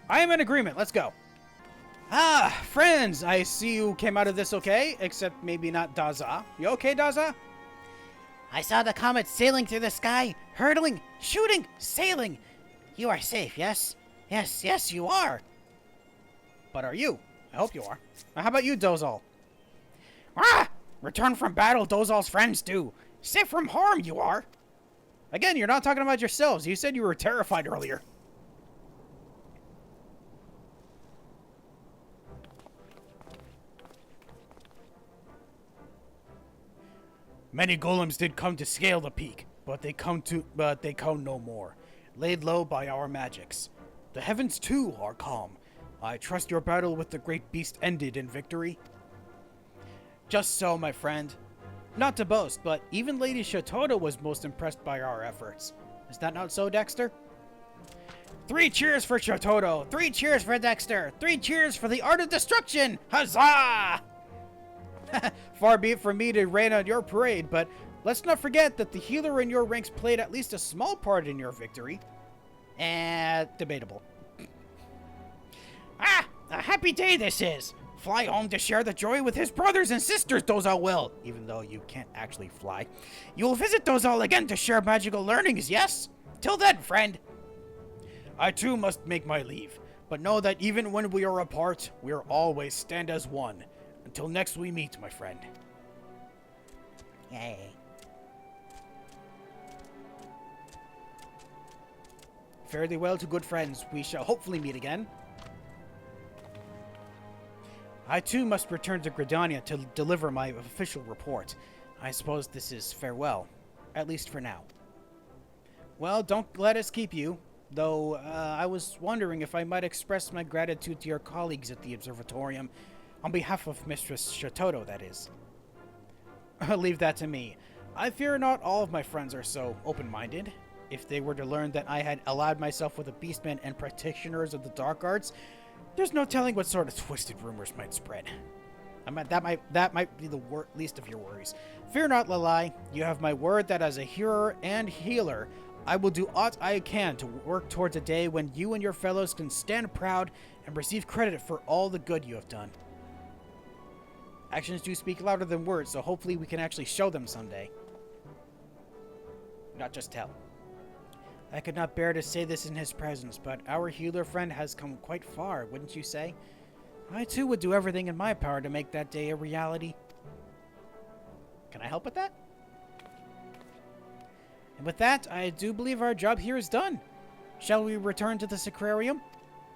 I am in agreement. Let's go. Ah, friends, I see you came out of this okay, except maybe not Daza. You okay, Daza? I saw the comet sailing through the sky, hurtling, shooting, sailing. You are safe, yes? Yes, you are. But are you? I hope you are. Now, how about you, Dozal? Ah! Return from battle, Dozal's friends do. Safe from harm, you are. Again, you're not talking about yourselves. You said you were terrified earlier. Many golems did come to scale the peak, but they come no more, laid low by our magics. The heavens, too, are calm. I trust your battle with the great beast ended in victory. Just so, my friend. Not to boast, but even Lady Shatotto was most impressed by our efforts. Is that not so, Dexter? 3 cheers for Shatotto! 3 cheers for Dexter! 3 cheers for the art of destruction! Huzzah! Far be it from me to rain on your parade, but let's not forget that the healer in your ranks played at least a small part in your victory. Debatable. Ah! A happy day this is! Fly home to share the joy with his brothers and sisters, Dozal will, even though you can't actually fly. You'll visit Dozal again to share magical learnings, yes? Till then, friend. I too must make my leave, but know that even when we are apart, we'll always stand as one. Until next we meet, my friend. Yay. Fare thee well to good friends. We shall hopefully meet again. I too must return to Gridania to deliver my official report. I suppose this is farewell, at least for now. Well, don't let us keep you, though I was wondering if I might express my gratitude to your colleagues at the Observatorium, on behalf of Mistress Shatotto, that is. Leave that to me. I fear not all of my friends are so open-minded. If they were to learn that I had allied myself with the beastmen and practitioners of the dark arts, there's no telling what sort of twisted rumors might spread. That might be the least of your worries. Fear not, Lalai. You have my word that as a healer and healer, I will do aught I can to work towards a day when you and your fellows can stand proud and receive credit for all the good you have done. Actions do speak louder than words, so hopefully we can actually show them someday. Not just tell. I could not bear to say this in his presence, but our healer friend has come quite far, wouldn't you say? I too would do everything in my power to make that day a reality. Can I help with that? And with that, I do believe our job here is done. Shall we return to the Sacrarium?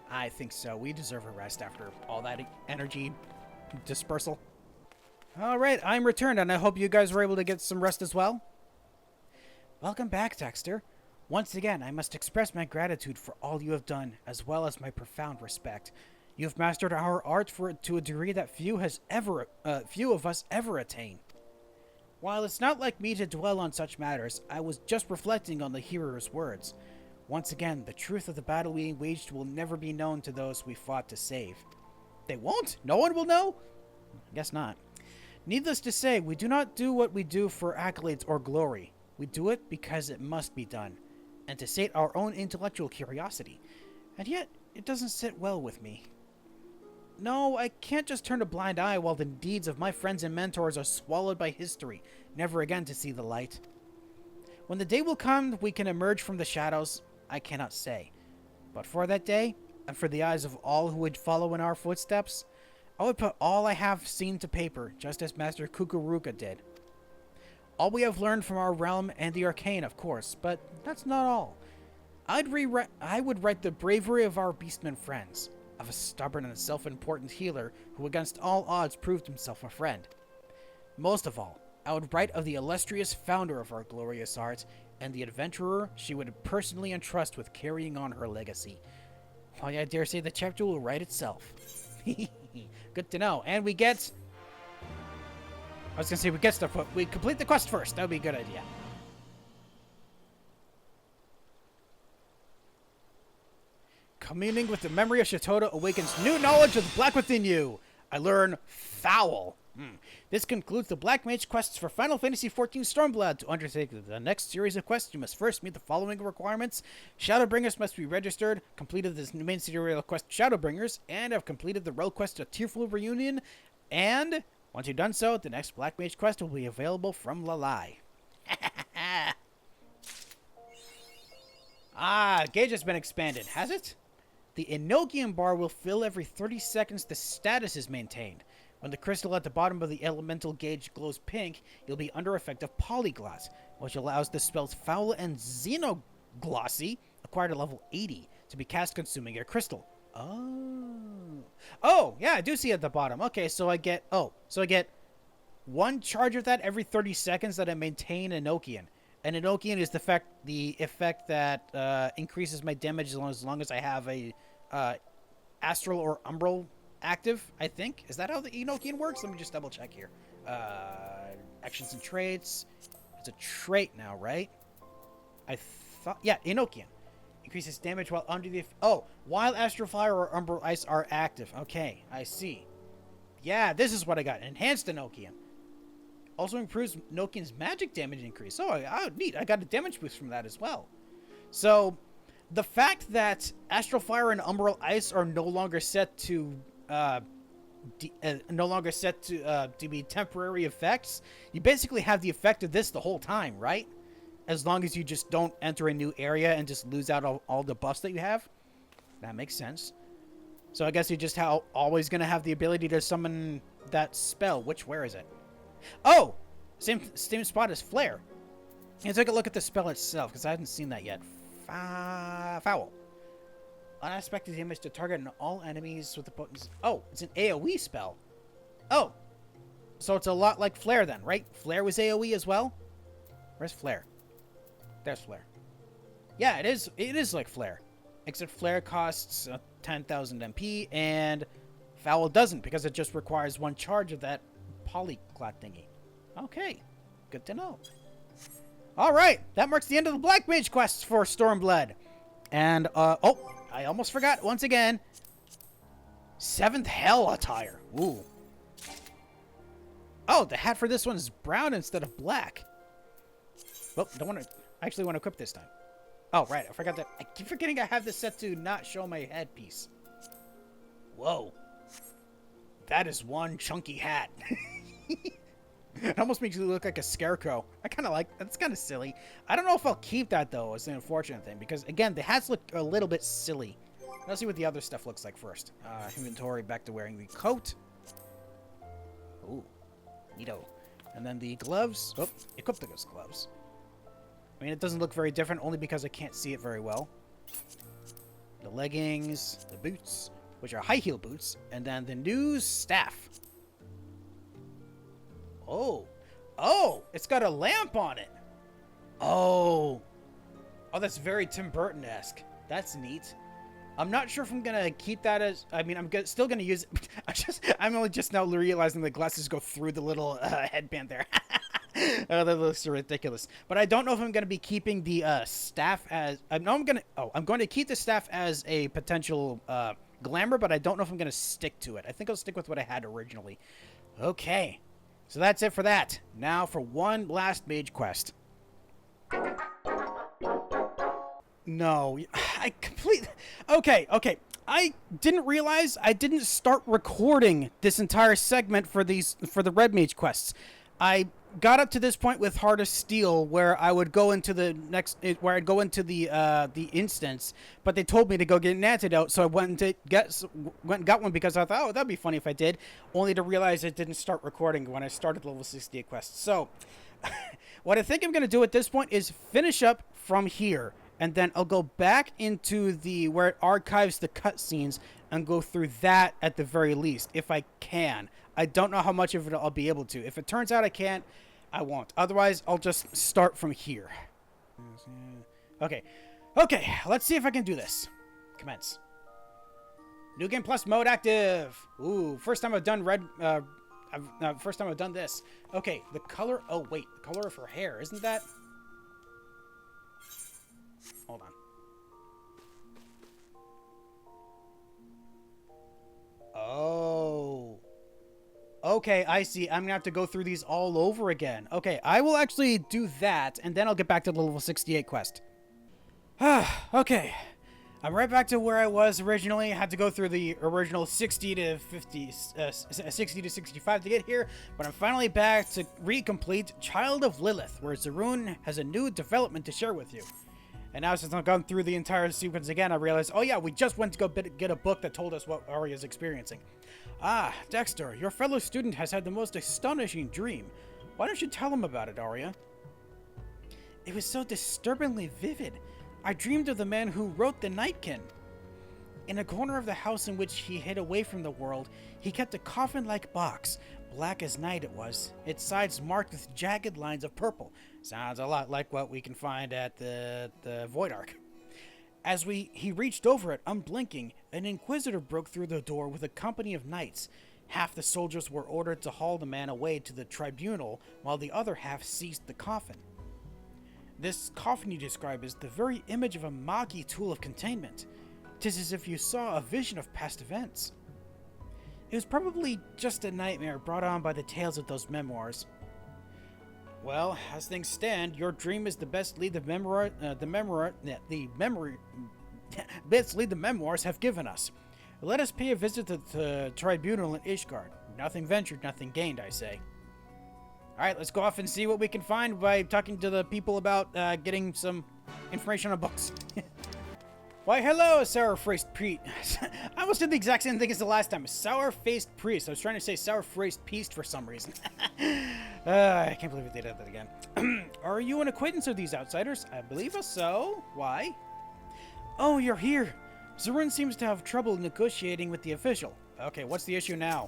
I think so. We deserve a rest after all that energy dispersal. Alright, I'm returned, and I hope you guys were able to get some rest as well. Welcome back, Dexter. Once again, I must express my gratitude for all you have done, as well as my profound respect. You have mastered our art to a degree that few of us ever attain. While it's not like me to dwell on such matters, I was just reflecting on the hero's words. Once again, the truth of the battle we waged will never be known to those we fought to save. They won't? No one will know? I guess not. Needless to say, we do not do what we do for accolades or glory. We do it because it must be done, and to sate our own intellectual curiosity. And yet, it doesn't sit well with me. No, I can't just turn a blind eye while the deeds of my friends and mentors are swallowed by history, never again to see the light. When the day will come we can emerge from the shadows, I cannot say. But for that day, and for the eyes of all who would follow in our footsteps, I would put all I have seen to paper, just as Master Kukuruka did. All we have learned from our realm and the arcane, of course, but that's not all. I would write the bravery of our beastmen friends, of a stubborn and self-important healer who against all odds proved himself a friend. Most of all, I would write of the illustrious founder of our glorious art, and the adventurer she would personally entrust with carrying on her legacy. Why, I dare say the chapter will write itself. Good to know. And we get... I was going to say we get stuff, but we complete the quest first. That would be a good idea. Communing with the memory of Shatotto awakens new knowledge of the black within you. I learn foul. This concludes the Black Mage quests for Final Fantasy XIV Stormblood. To undertake the next series of quests, you must first meet the following requirements. Shadowbringers must be registered, completed this main serial quest Shadowbringers, and have completed the rogue quest A Tearful Reunion. And once you've done so, the next Black Mage quest will be available from Lalai. Gauge has been expanded, has it? The Enochian bar will fill every 30 seconds the status is maintained. When the crystal at the bottom of the elemental gauge glows pink, you'll be under effect of Polygloss, which allows the spells Foul and Xenoglossy, acquired at level 80, to be cast consuming your crystal. Oh, yeah, I do see at the bottom. Okay, so I get one charge of that every 30 seconds that I maintain Enochian. And Enochian is the effect that increases my damage as long as I have a astral or umbral active, I think. Is that how the Enochian works? Let me just double check here. Actions and traits. It's a trait now, right? I thought... Yeah, Enochian. Increases damage while under the... while Astral Fire or Umbral Ice are active. Okay, I see. Yeah, this is what I got. Enhanced Enochian. Also improves Enochian's magic damage increase. Neat. I got a damage boost from that as well. So, the fact that Astral Fire and Umbral Ice are no longer set to be temporary effects, you basically have the effect of this the whole time, right? As long as you just don't enter a new area and just lose out all the buffs that you have. That makes sense. So I guess you just always going to have the ability to summon that spell. Where is it? Oh! Same spot as Flare. Let's take a look at the spell itself, because I haven't seen that yet. Foul. Unexpected damage to target all enemies with the potency. Oh, it's an AoE spell. Oh. So it's a lot like Flare then, right? Flare was AoE as well? Where's Flare? There's Flare. Yeah, it is like Flare. Except Flare costs 10,000 MP, and Foul doesn't, because it just requires one charge of that polyclot thingy. Okay. Good to know. Alright, that marks the end of the Black Mage quests for Stormblood. And, I almost forgot, once again. 7th Hell attire. Ooh. Oh, the hat for this one is brown instead of black. Well, I actually want to equip this time. Oh, right, I forgot that. I keep forgetting I have this set to not show my headpiece. Whoa. That is one chunky hat. It almost makes you look like a scarecrow. I kind of like that. It's kind of silly. I don't know if I'll keep that, though, as an unfortunate thing. Because, again, the hats look a little bit silly. Let's see what the other stuff looks like first. Inventory, back to wearing the coat. Ooh. Neato. And then the gloves. Oh, equip those gloves. I mean, it doesn't look very different only because I can't see it very well. The leggings, the boots, which are high heel boots, and then the new staff. Oh. Oh, it's got a lamp on it. Oh. Oh, that's very Tim Burton-esque. That's neat. I'm not sure if I'm gonna keep that as... I mean, still gonna use it. I'm only just now realizing the glasses go through the little headband there. Oh, that looks ridiculous. But I don't know if I'm gonna be keeping the staff as... I'm going to keep the staff as a potential glamour, but I don't know if I'm gonna stick to it. I think I'll stick with what I had originally. Okay. So that's it for that. Now for one last mage quest. No, I completely... Okay. I didn't realize I didn't start recording this entire segment for the red mage quests. I got up to this point with Heart of Steel where I would go into the instance, but they told me to go get an antidote, so I went and got one because I thought, oh, that'd be funny if I did, only to realize it didn't start recording when I started level 68 quests. So, what I think I'm going to do at this point is finish up from here, and then I'll go back into where it archives the cutscenes and go through that at the very least, if I can. I don't know how much of it I'll be able to. If it turns out I can't, I won't. Otherwise, I'll just start from here. Okay, let's see if I can do this. Commence. New Game Plus mode active. Ooh, first time I've done first time I've done this. Okay, the color... Oh, wait, the color of her hair, isn't that... Hold on. Oh. Okay, I see. I'm gonna have to go through these all over again. Okay, I will actually do that, and then I'll get back to the level 68 quest. Okay. I'm right back to where I was originally. I had to go through the original 60 to 65 to get here, but I'm finally back to recomplete Child of Lilith, where Zaroon has a new development to share with you. And now since I've gone through the entire sequence again, I realized, oh yeah, we just went to go get a book that told us what Arya's experiencing. Ah, Dexter, your fellow student has had the most astonishing dream. Why don't you tell him about it, Arya? It was so disturbingly vivid. I dreamed of the man who wrote the Nightkin. In a corner of the house in which he hid away from the world, he kept a coffin-like box. Black as night it was, its sides marked with jagged lines of purple. Sounds a lot like what we can find at the Void Ark. As he reached over it, unblinking, an inquisitor broke through the door with a company of knights. Half the soldiers were ordered to haul the man away to the tribunal, while the other half seized the coffin. This coffin you describe is the very image of a Mage tool of containment. 'Tis as if you saw a vision of past events. It was probably just a nightmare brought on by the tales of those memoirs. Well, as things stand, your dream is the best lead the memoirs have given us. Let us pay a visit to the tribunal in Ishgard. Nothing ventured, nothing gained, I say. Alright, let's go off and see what we can find by talking to the people about getting some information on books. Why, hello, sour-faced priest. I almost did the exact same thing as the last time. Sour-faced priest. I was trying to say sour-faced priest for some reason. I can't believe they did that again. Are you an acquaintance of these outsiders? I believe so. Why? Oh, you're here. Zaroon seems to have trouble negotiating with the official. Okay, what's the issue now?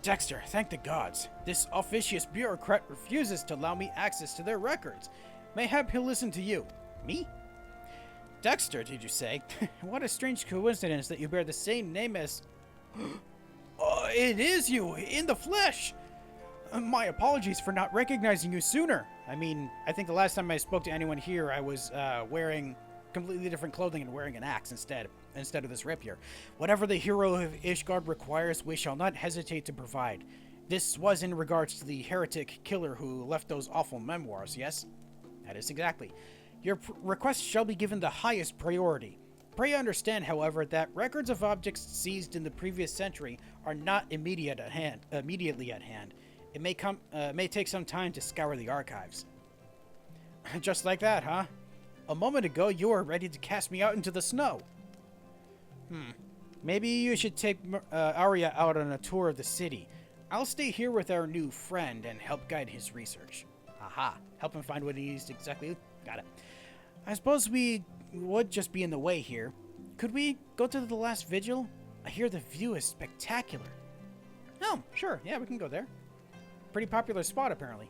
Dexter, thank the gods. This officious bureaucrat refuses to allow me access to their records. Mayhap he'll listen to you. Me? Dexter, did you say? What a strange coincidence that you bear the same name as... it is you, in the flesh! My apologies for not recognizing you sooner. I mean, I think the last time I spoke to anyone here, I was wearing completely different clothing and wearing an axe instead of this rapier. Whatever the hero of Ishgard requires, we shall not hesitate to provide. This was in regards to the heretic killer who left those awful memoirs, yes? That is exactly. Your request shall be given the highest priority. Pray understand, however, that records of objects seized in the previous century are not immediately at hand. It may take some time to scour the archives. Just like that, huh? A moment ago, you were ready to cast me out into the snow. Maybe you should take Arya out on a tour of the city. I'll stay here with our new friend and help guide his research. Aha. Help him find what he needs exactly. Got it. I suppose we would just be in the way here. Could we go to the last vigil? I hear the view is spectacular. Oh, sure. Yeah, we can go there. Pretty popular spot, apparently.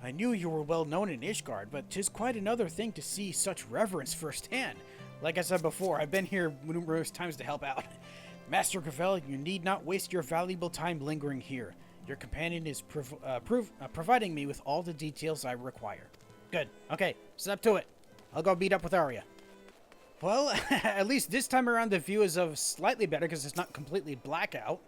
I knew you were well known in Ishgard, but 'tis quite another thing to see such reverence firsthand. Like I said before, I've been here numerous times to help out. Master Gravel, you need not waste your valuable time lingering here. Your companion is providing me with all the details I require. Good. Okay, step to it. I'll go meet up with Arya. Well, at least this time around the view is of slightly better because it's not completely blackout.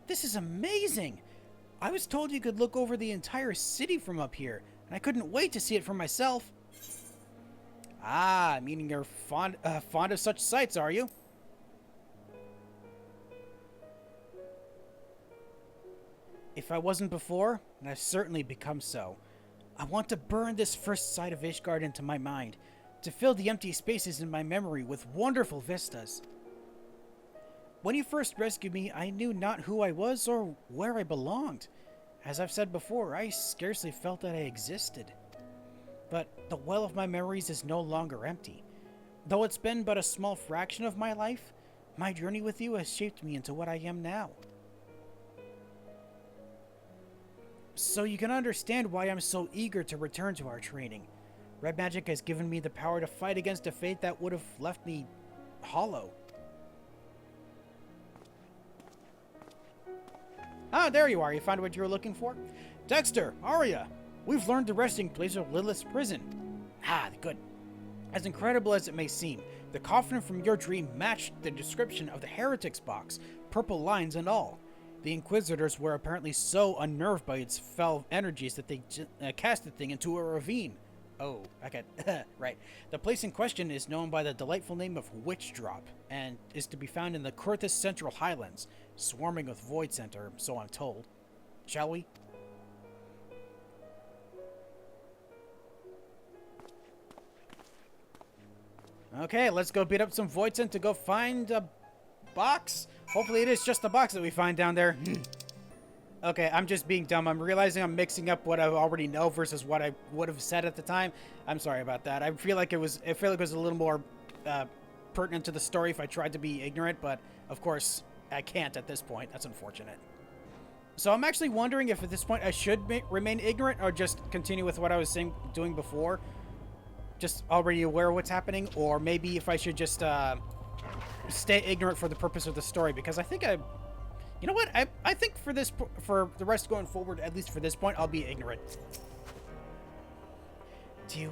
This is amazing! I was told you could look over the entire city from up here, and I couldn't wait to see it for myself. Ah, meaning you're fond of such sights, are you? If I wasn't before, and I've certainly become so, I want to burn this first sight of Ishgard into my mind, to fill the empty spaces in my memory with wonderful vistas. When you first rescued me, I knew not who I was or where I belonged. As I've said before, I scarcely felt that I existed. But the well of my memories is no longer empty. Though it's been but a small fraction of my life, my journey with you has shaped me into what I am now. So you can understand why I'm so eager to return to our training. Red magic has given me the power to fight against a fate that would have left me hollow. Ah, there you are. You found what you were looking for? Dexter, Arya, we've learned the resting place of Lilith's prison. Ah, good. As incredible as it may seem, the coffin from your dream matched the description of the heretic's box, purple lines and all. The Inquisitors were apparently so unnerved by its fell energies that they cast the thing into a ravine. Oh, okay, right. The place in question is known by the delightful name of Witch Drop, and is to be found in the Kurthus Central Highlands, swarming with void center, so I'm told. Shall we? Okay, let's go beat up some void center to go find a box. Hopefully it is just the box that we find down there. Okay, I'm just being dumb. I'm realizing I'm mixing up what I already know versus what I would have said at the time. I'm sorry about that. I feel like it was a little more pertinent to the story if I tried to be ignorant, but of course I can't at this point. That's unfortunate. So I'm actually wondering if at this point I should remain ignorant or just continue with what I was doing before. Just already aware of what's happening, or maybe if I should just stay ignorant for the purpose of the story, because I think you know what? I think for the rest going forward, at least for this point, I'll be ignorant. Do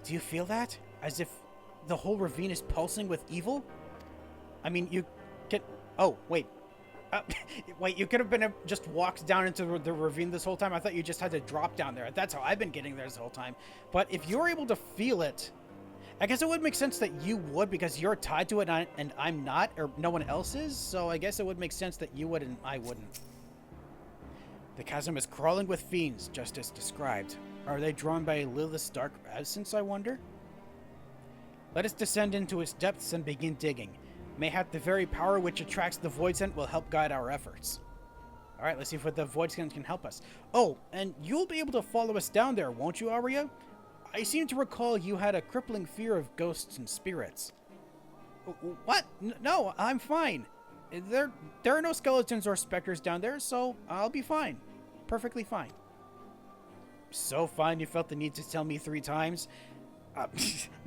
you feel that? As if the whole ravine is pulsing with evil? I mean, you can... Oh, wait. Wait, you could have been just walked down into the ravine this whole time? I thought you just had to drop down there. That's how I've been getting there this whole time. But if you're able to feel it, I guess it would make sense that you would, because you're tied to it and I'm not, or no one else is, so I guess it would make sense that you would and I wouldn't. The chasm is crawling with fiends, just as described. Are they drawn by Lilith's dark essence, I wonder? Let us descend into its depths and begin digging. Mayhap the very power which attracts the void scent will help guide our efforts. Alright, let's see if the void scent can help us. Oh, and you'll be able to follow us down there, won't you, Arya? I seem to recall you had a crippling fear of ghosts and spirits. What? No, I'm fine. There are no skeletons or specters down there, so I'll be fine. Perfectly fine. So fine you felt the need to tell me 3 times? I'm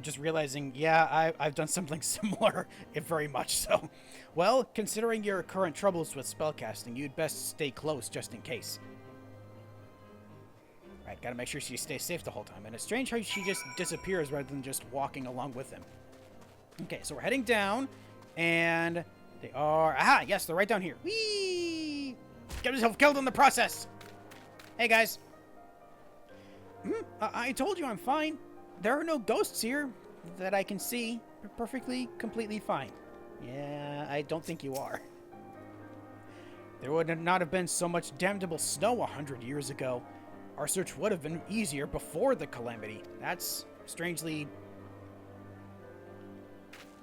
just realizing, yeah, I've done something similar, very much so. Well, considering your current troubles with spellcasting, you'd best stay close just in case. Right, gotta make sure she stays safe the whole time. And it's strange how she just disappears rather than just walking along with him. Okay, so we're heading down, and they are... Aha! Yes, they're right down here. Whee! Get yourself killed in the process! Hey, guys. I told you I'm fine. There are no ghosts here that I can see. You're perfectly, completely fine. Yeah, I don't think you are. There would not have been so much damnable snow 100 years ago. Our search would have been easier before the calamity. That's strangely...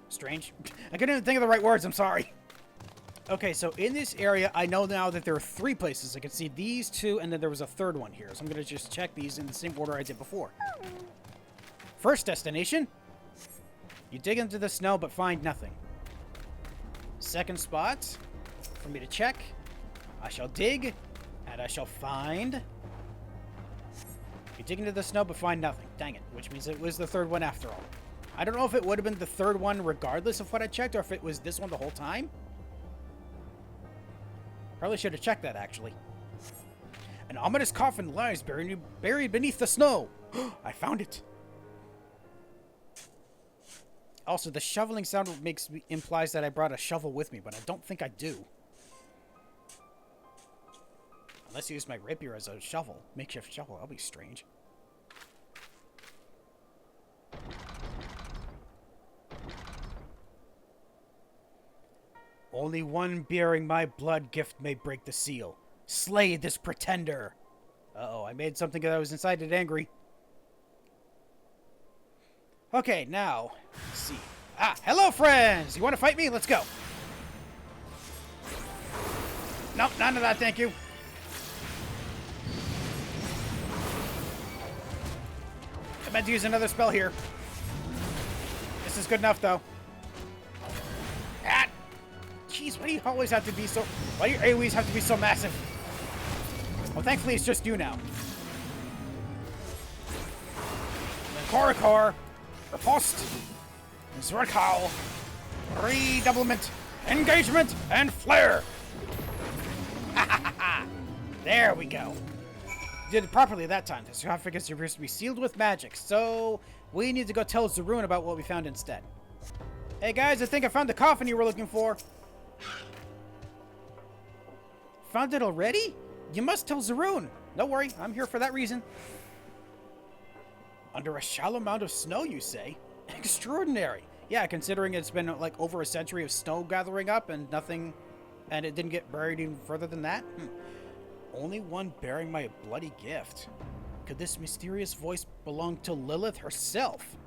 strange. I couldn't even think of the right words, I'm sorry. Okay, so in this area, I know now that there are 3 places. I can see these 2, and then there was a 3rd one here. So I'm going to just check these in the same order I did before. First destination. You dig into the snow, but find nothing. Second spot, for me to check. I shall dig, and I shall find... You dig into the snow, but find nothing. Dang it, which means it was the 3rd one after all. I don't know if it would have been the 3rd one regardless of what I checked, or if it was this one the whole time. Probably should have checked that, actually. An ominous coffin lies buried beneath the snow. I found it. Also, the shoveling sound implies that I brought a shovel with me, but I don't think I do. Unless I use my rapier as a shovel. Makeshift shovel. That'll be strange. Only one bearing my blood gift may break the seal. Slay this pretender. Uh-oh, I made something that was inside it angry. Okay, now, let's see. Ah, hello, friends! You want to fight me? Let's go. Nope, none of that, thank you. I meant to use another spell here. This is good enough, though. Ah! Jeez, why do you always have to be so... Why do your AoEs have to be so massive? Well, thankfully, it's just you now. Korikor, Riposte, Zwerkhowl, Redoublement, Engagement, and Flare! There we go. Did it properly that time. The sarcophagus appears to be sealed with magic, so we need to go tell Zaroon about what we found instead. Hey guys, I think I found the coffin you were looking for. Found it already? You must tell Zaroon. Don't worry, I'm here for that reason. Under a shallow mound of snow, you say? Extraordinary. Yeah, considering it's been like over a century of snow gathering up and nothing, and it didn't get buried even further than that? Only one bearing my bloody gift. Could this mysterious voice belong to Lilith herself?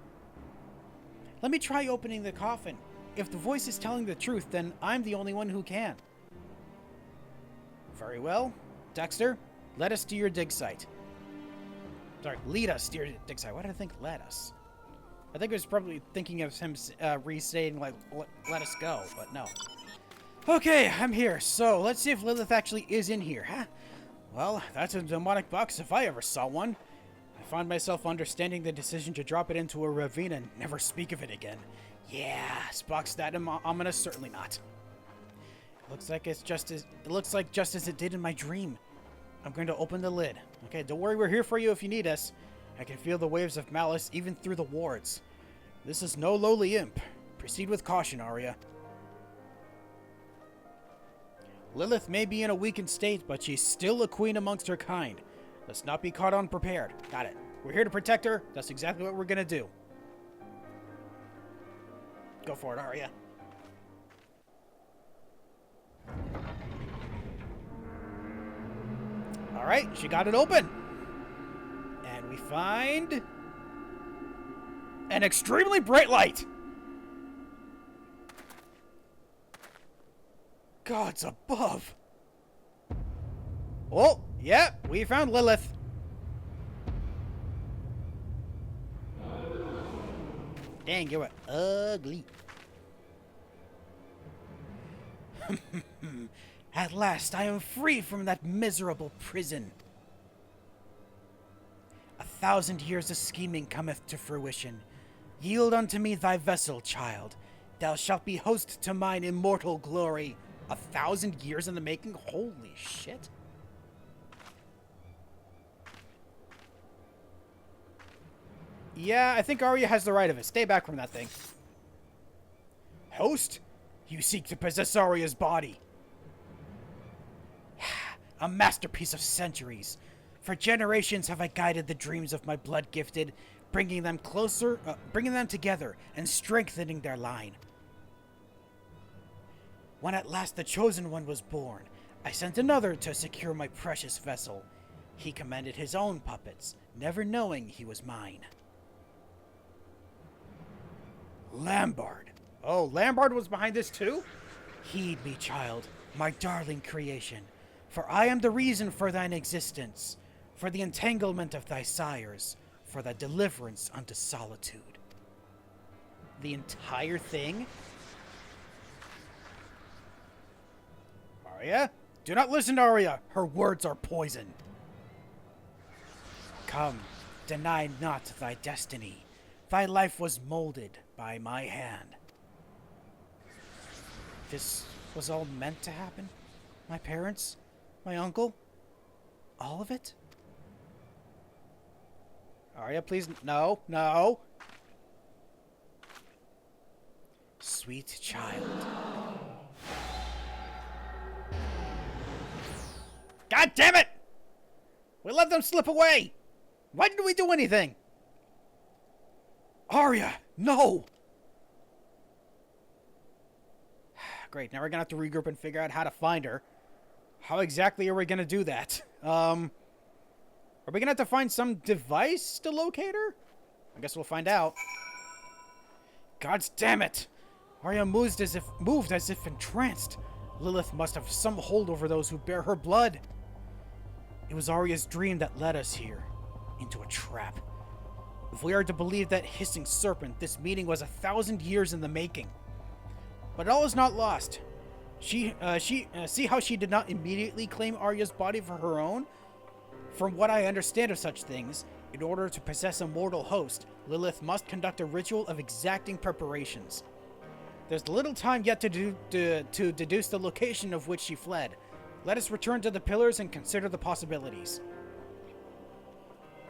Let me try opening the coffin. If the voice is telling the truth, then I'm the only one who can. Very well. Dexter, let us to your dig site. Sorry, lead us to your dig site. Why did I think let us? I think I was probably thinking of him re-saying, like, let us go, but no. Okay, I'm here. So, let's see if Lilith actually is in here, huh? Well, that's a demonic box if I ever saw one. I find myself understanding the decision to drop it into a ravine and never speak of it again. Yeah, is box that ominous? Certainly not. Looks like just as it did in my dream. I'm going to open the lid. Okay, don't worry, we're here for you if you need us. I can feel the waves of malice even through the wards. This is no lowly imp. Proceed with caution, Arya. Lilith may be in a weakened state, but she's still a queen amongst her kind. Let's not be caught unprepared. Got it. We're here to protect her. That's exactly what we're gonna do. Go for it, Arya. Alright, she got it open. And we find... an extremely bright light! Gods above! Oh, yeah, we found Lilith. Dang, you were ugly. At last, I am free from that miserable prison. 1,000 years of scheming cometh to fruition. Yield unto me thy vessel, child. Thou shalt be host to mine immortal glory. 1,000 years in the making? Holy shit. Yeah, I think Arya has the right of it. Stay back from that thing. Host? You seek to possess Arya's body. A masterpiece of centuries. For generations have I guided the dreams of my blood-gifted, bringing them together and strengthening their line. When at last the chosen one was born, I sent another to secure my precious vessel. He commanded his own puppets, never knowing he was mine. Lambard. Oh, Lambard was behind this too? Heed me, child, my darling creation, for I am the reason for thine existence, for the entanglement of thy sires, for thy deliverance unto solitude. The entire thing? Arya? Do not listen to Arya. Her words are poison. Come, deny not thy destiny. Thy life was molded by my hand. This was all meant to happen? My parents? My uncle? All of it? Arya, please. No, no. Sweet child. God damn it! We let them slip away! Why didn't we do anything? Arya, no! Great, now we're gonna have to regroup and figure out how to find her. How exactly are we gonna do that? Are we gonna have to find some device to locate her? I guess we'll find out. God damn it! Arya moved as if entranced. Lilith must have some hold over those who bear her blood. It was Arya's dream that led us here, into a trap. If we are to believe that hissing serpent, this meeting was 1,000 years in the making. But all is not lost. See how she did not immediately claim Arya's body for her own? From what I understand of such things, in order to possess a mortal host, Lilith must conduct a ritual of exacting preparations. There's little time yet to deduce the location of which she fled. Let us return to the pillars and consider the possibilities.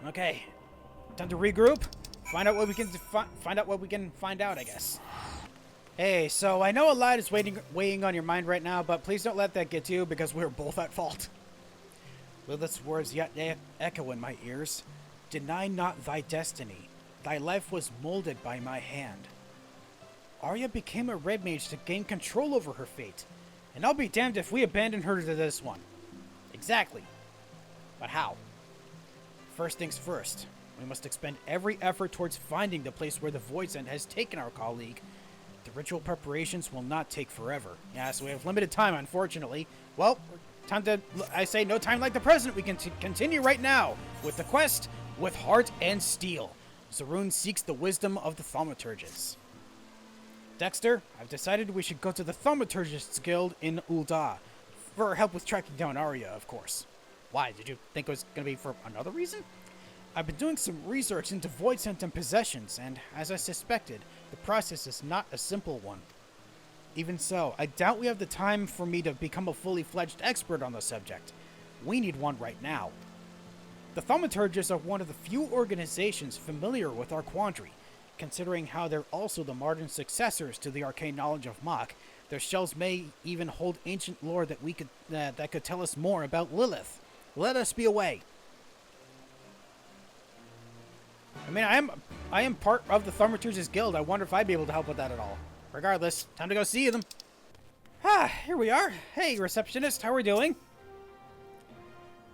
Okay, time to regroup. Find out what we can find out, I guess. Hey, so I know a lot is weighing on your mind right now, but please don't let that get to you because we're both at fault. Lilith's words yet echo in my ears. Deny not thy destiny. Thy life was molded by my hand. Arya became a red mage to gain control over her fate. And I'll be damned if we abandon her to this one. Exactly. But how? First things first. We must expend every effort towards finding the place where the Void's End has taken our colleague. The ritual preparations will not take forever. Yeah, so we have limited time, unfortunately. Well, I say no time like the present. We can continue right now with the quest with Heart and Steel. Zaroon seeks the wisdom of the Thaumaturges. Dexter, I've decided we should go to the Thaumaturgists Guild in Ul'dah for help with tracking down Arya, of course. Why? Did you think it was going to be for another reason? I've been doing some research into Void Scent and possessions, and as I suspected, the process is not a simple one. Even so, I doubt we have the time for me to become a fully fledged expert on the subject. We need one right now. The Thaumaturgists are one of the few organizations familiar with our quandary. Considering how they're also the modern successors to the arcane knowledge of Mach, their shells may even hold ancient lore that that could tell us more about Lilith. Let us be away. I mean, I am part of the Thaumaturges Guild. I wonder if I'd be able to help with that at all. Regardless, time to go see them. Ah, here we are. Hey, receptionist, how are we doing?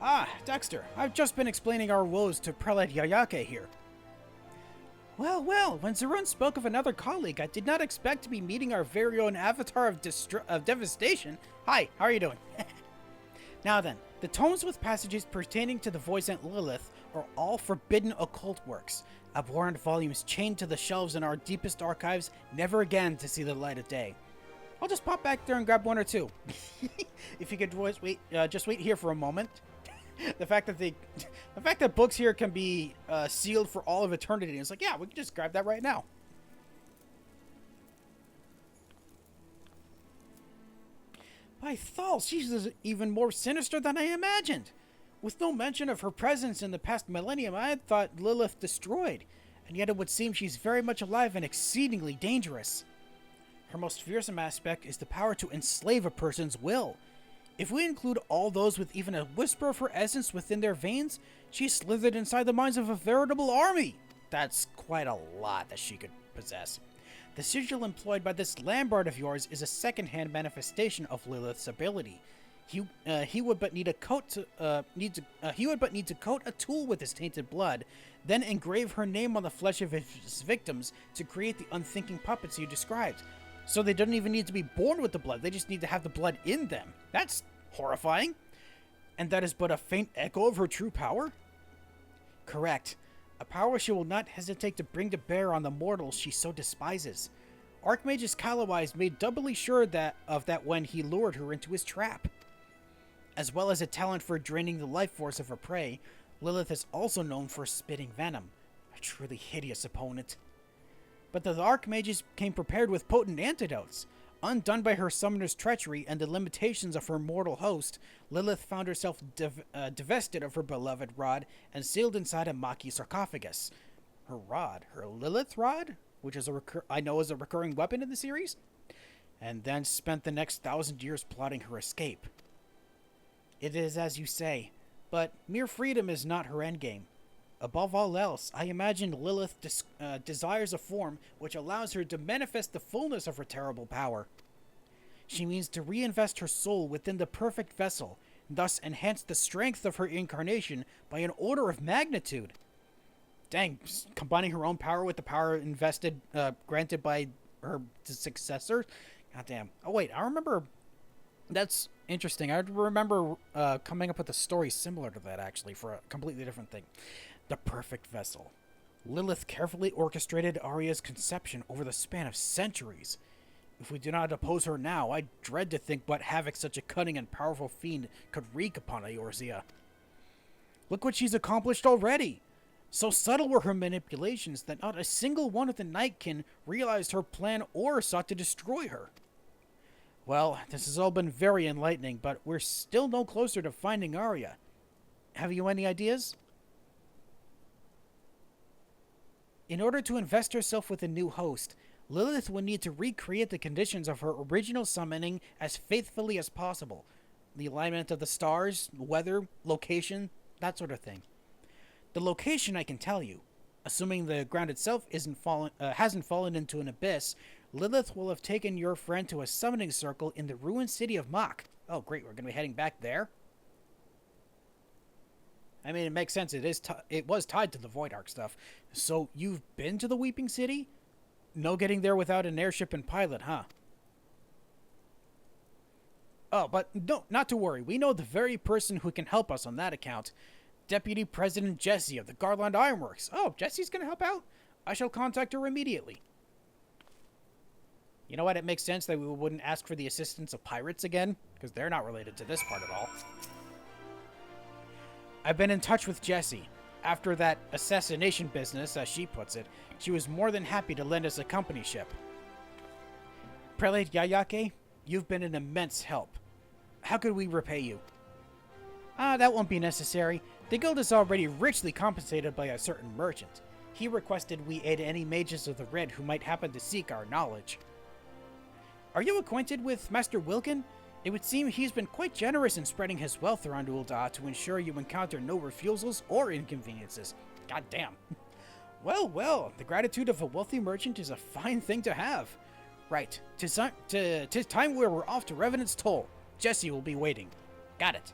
Ah, Dexter, I've just been explaining our woes to Prelate Yayake here. Well, when Zaroon spoke of another colleague, I did not expect to be meeting our very own avatar of devastation. Hi, how are you doing? Now then, the tomes with passages pertaining to the Voicent Lilith are all forbidden occult works, abhorrent volumes chained to the shelves in our deepest archives, never again to see the light of day. I'll just pop back there and grab one or two. If you could just wait here for a moment. The fact that books here can be sealed for all of eternity. It's like, yeah, we can just grab that right now. By Thal, she's even more sinister than I imagined. With no mention of her presence in the past millennium, I had thought Lilith destroyed, and yet it would seem she's very much alive and exceedingly dangerous. Her most fearsome aspect is the power to enslave a person's will. If we include all those with even a whisper of her essence within their veins, she slithered inside the minds of a veritable army. That's quite a lot that she could possess. The sigil employed by this Lambard of yours is a second-hand manifestation of Lilith's ability. He would but need to coat a tool with his tainted blood, then engrave her name on the flesh of his victims to create the unthinking puppets you described. So they don't even need to be born with the blood. They just need to have the blood in them. That's horrifying. And that is but a faint echo of her true power? Correct. A power she will not hesitate to bring to bear on the mortals she so despises. Archmage's Kalawai's made doubly sure of that when he lured her into his trap. As well as a talent for draining the life force of her prey, Lilith is also known for spitting venom. A truly hideous opponent. But the Archmages came prepared with potent antidotes. Undone by her summoner's treachery and the limitations of her mortal host, Lilith found herself divested of her beloved rod and sealed inside a Maki sarcophagus. Her rod, her Lilith rod, which is I know is a recurring weapon in the series, and then spent the next 1,000 years plotting her escape. It is as you say, but mere freedom is not her endgame. Above all else, I imagine Lilith desires a form which allows her to manifest the fullness of her terrible power. She means to reinvest her soul within the perfect vessel, thus enhance the strength of her incarnation by an order of magnitude. Dang, combining her own power with the power granted by her successor? Goddamn. Oh wait, I remember... That's interesting. I remember coming up with a story similar to that, actually, for a completely different thing. The perfect vessel. Lilith carefully orchestrated Arya's conception over the span of centuries. If we do not oppose her now, I dread to think what havoc such a cunning and powerful fiend could wreak upon Eorzea. Look what she's accomplished already! So subtle were her manipulations that not a single one of the Nightkin realized her plan or sought to destroy her. Well, this has all been very enlightening, but we're still no closer to finding Arya. Have you any ideas? In order to invest herself with a new host, Lilith would need to recreate the conditions of her original summoning as faithfully as possible. The alignment of the stars, weather, location, that sort of thing. The location I can tell you. Assuming the ground itself hasn't fallen into an abyss, Lilith will have taken your friend to a summoning circle in the ruined city of Mach. Oh great, we're going to be heading back there? I mean, it makes sense. It was tied to the Void Ark stuff. So you've been to the Weeping City? No getting there without an airship and pilot, huh? Oh, but no, not to worry. We know the very person who can help us on that account. Deputy President Jessie of the Garland Ironworks. Oh, Jessie's going to help out? I shall contact her immediately. You know what? It makes sense that we wouldn't ask for the assistance of pirates again, because they're not related to this part at all. I've been in touch with Jessie. After that assassination business, as she puts it, she was more than happy to lend us a company ship. Prelate Yayake, you've been an immense help. How could we repay you? That won't be necessary. The guild is already richly compensated by a certain merchant. He requested we aid any mages of the Red who might happen to seek our knowledge. Are you acquainted with Master Wilkin? It would seem he's been quite generous in spreading his wealth around Ul'dah to ensure you encounter no refusals or inconveniences. God damn. Well, well, the gratitude of a wealthy merchant is a fine thing to have. Right, 'tis time where we're off to Revenant's Toll. Jessie will be waiting. Got it.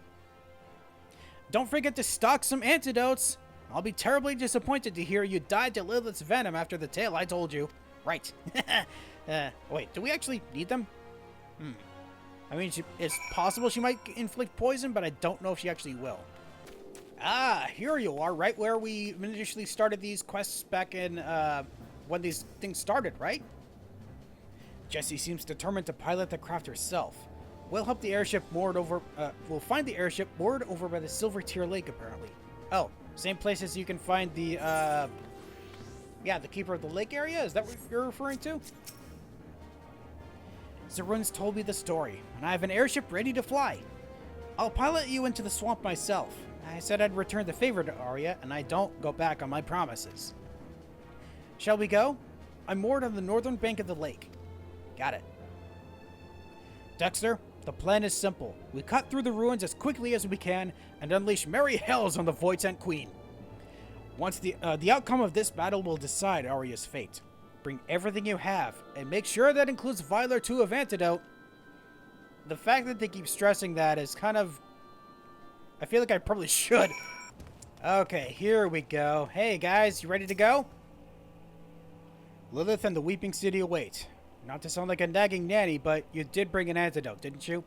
Don't forget to stock some antidotes. I'll be terribly disappointed to hear you died to Lilith's venom after the tale I told you. Right. Wait, do we actually need them? I mean, it's possible she might inflict poison, but I don't know if she actually will. Ah, here you are, right where we initially started these quests back in, when these things started, right? Jessie seems determined to pilot the craft herself. We'll help the airship moored over, we'll find the airship moored over by the Silver Tear Lake, apparently. Oh, same place as you can find the, yeah, the Keeper of the Lake area? Is that what you're referring to? Zerun's told me the story, and I have an airship ready to fly. I'll pilot you into the swamp myself. I said I'd return the favor to Arya, and I don't go back on my promises. Shall we go? I'm moored on the northern bank of the lake. Got it. Dexter, the plan is simple. We cut through the ruins as quickly as we can and unleash merry hells on the Voidsent Queen. Once the outcome of this battle will decide Arya's fate. Bring everything you have, and make sure that includes vial or two of antidote. The fact that they keep stressing that is kind of... I feel like I probably should. Okay, here we go. Hey guys, you ready to go? Lilith and the Weeping City await. Not to sound like a nagging nanny, but you did bring an antidote, didn't you?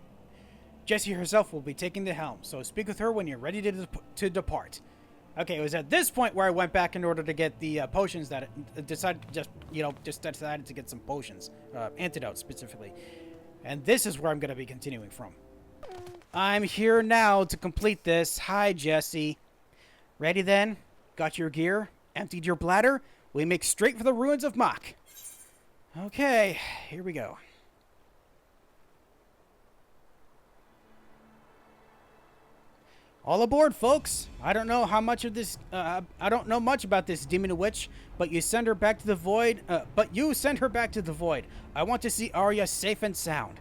Jessie herself will be taking the helm, so speak with her when you're ready to depart. Okay, it was at this point where I went back in order to get the potions that decided to get some potions, antidotes specifically. And this is where I'm going to be continuing from. I'm here now to complete this. Hi, Jessie. Ready then? Got your gear? Emptied your bladder? We make straight for the ruins of Mach. Okay, here we go. All aboard, folks. I don't know how much of this. I don't know much about this demon witch, but you send her back to the void. I want to see Arya safe and sound.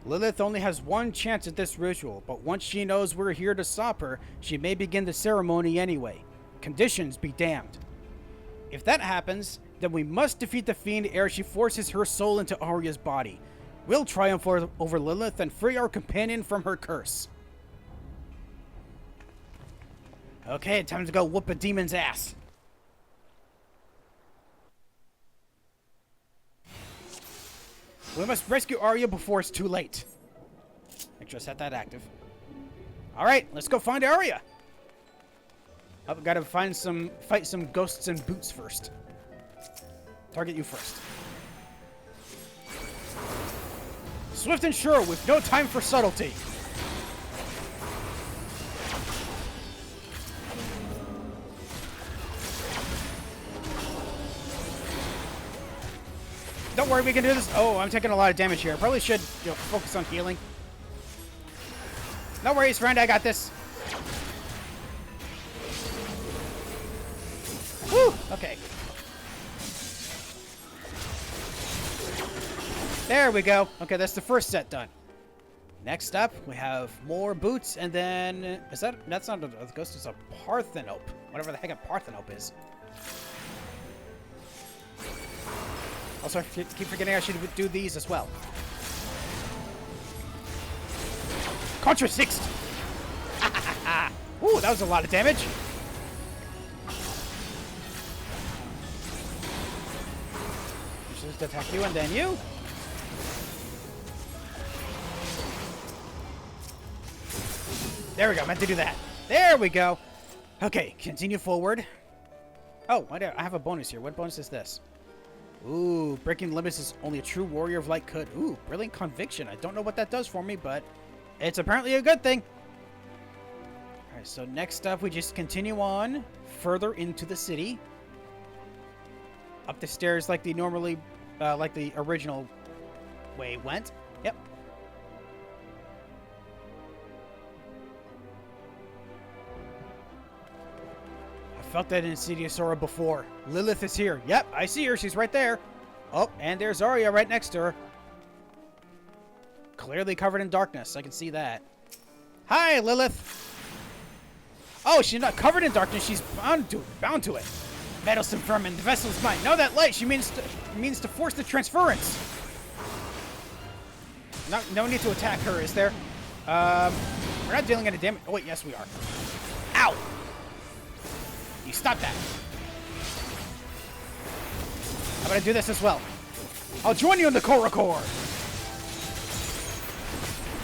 Lilith only has one chance at this ritual, but once she knows we're here to stop her, she may begin the ceremony anyway. Conditions be damned. If that happens, then we must defeat the fiend ere she forces her soul into Arya's body. We'll triumph over Lilith and free our companion from her curse. Okay, time to go whoop a demon's ass. We must rescue Arya before it's too late. Make sure I set that active. Alright, let's go find Arya. I've got to fight some ghosts and boots first. Target you first. Swift and sure, with no time for subtlety. Don't worry, we can do this. Oh, I'm taking a lot of damage here. I probably should focus on healing. No worries, friend. I got this. Woo! Okay. There we go. Okay, that's the first set done. Next up, we have more boots, and then... That's not a ghost, it's a Parthenope. Whatever the heck a Parthenope is. Also, I keep forgetting I should do these as well. Contra 6! Ooh, that was a lot of damage. Just attack you and then you. There we go, meant to do that. There we go. Okay, continue forward. Oh, I have a bonus here. What bonus is this? Ooh, breaking limits is only a true warrior of light could. Ooh, brilliant conviction. I don't know what that does for me, but it's apparently a good thing. Alright, so next up, we just continue on further into the city. Up the stairs like the original way went. Yep. Felt that insidious aura before. Lilith is here. Yep, I see her. She's right there. Oh, and there's Arya right next to her. Clearly covered in darkness. I can see that. Hi, Lilith. Oh, she's not covered in darkness. She's bound to it. Meddlesome vermin. The vessel is mine. Know that light. She means to force the transference. No need to attack her, is there? We're not dealing any damage. Oh, wait, yes, we are. Ow! You stop that. How about I do this as well? I'll join you in the Korrakor.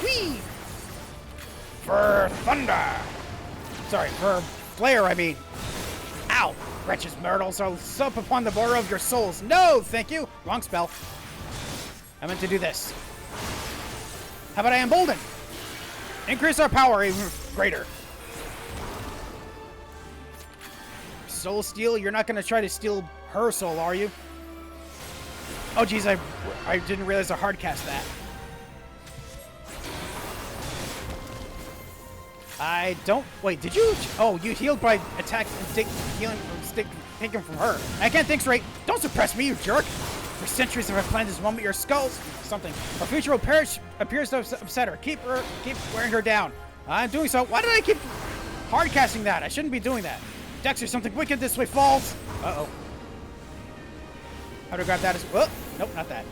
Whee! For thunder. Sorry, for flare, I mean. Ow! Wretches myrtles, I'll sup upon the border of your souls. No, thank you. Wrong spell. I meant to do this. How about I embolden? Increase our power even greater. Soul steal? You're not going to try to steal her soul, are you? Oh, geez, I didn't realize I hard cast that. I don't... Wait, did you... Oh, you healed by attack and taking from her. I can't think straight. Don't suppress me, you jerk. For centuries have I planned this moment. Your skulls... Something. Our future will perish appears to upset her. Keep wearing her down. I'm doing so. Why did I keep hard casting that? I shouldn't be doing that. Dex, there's something wicked this way falls. Uh-oh. How to grab that as well? Nope, not that.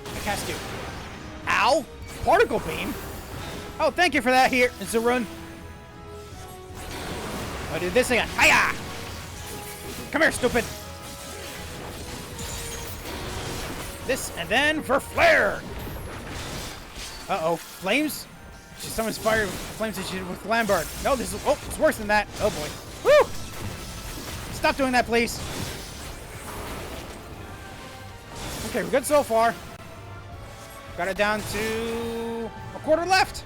I cast you. Ow! Particle beam? Oh, thank you for that here, Zerun. I'll do this again. Hiya! Come here, stupid. This, and then for flare! Uh-oh. Flames? She summons fire flames that she did with Lambert. No, this is... Oh, it's worse than that. Oh, boy. Woo! Stop doing that, please. Okay, we're good so far. Got it down to a quarter left.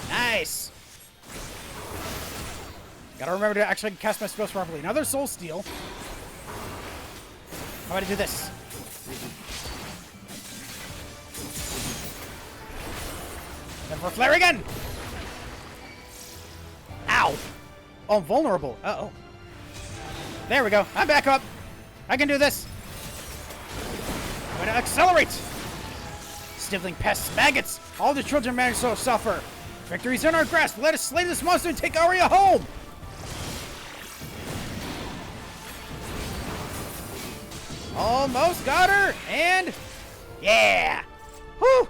Nice. Gotta remember to actually cast my spells properly. Another soul steal. How about I do this? Then for flare again. Ow. Oh, I'm vulnerable. Uh-oh. There we go. I'm back up. I can do this. I'm gonna accelerate. Sniveling pests, maggots. All the children manage to suffer. Victory's in our grasp. Let us slay this monster and take Arya home. Almost got her. And yeah. Whew.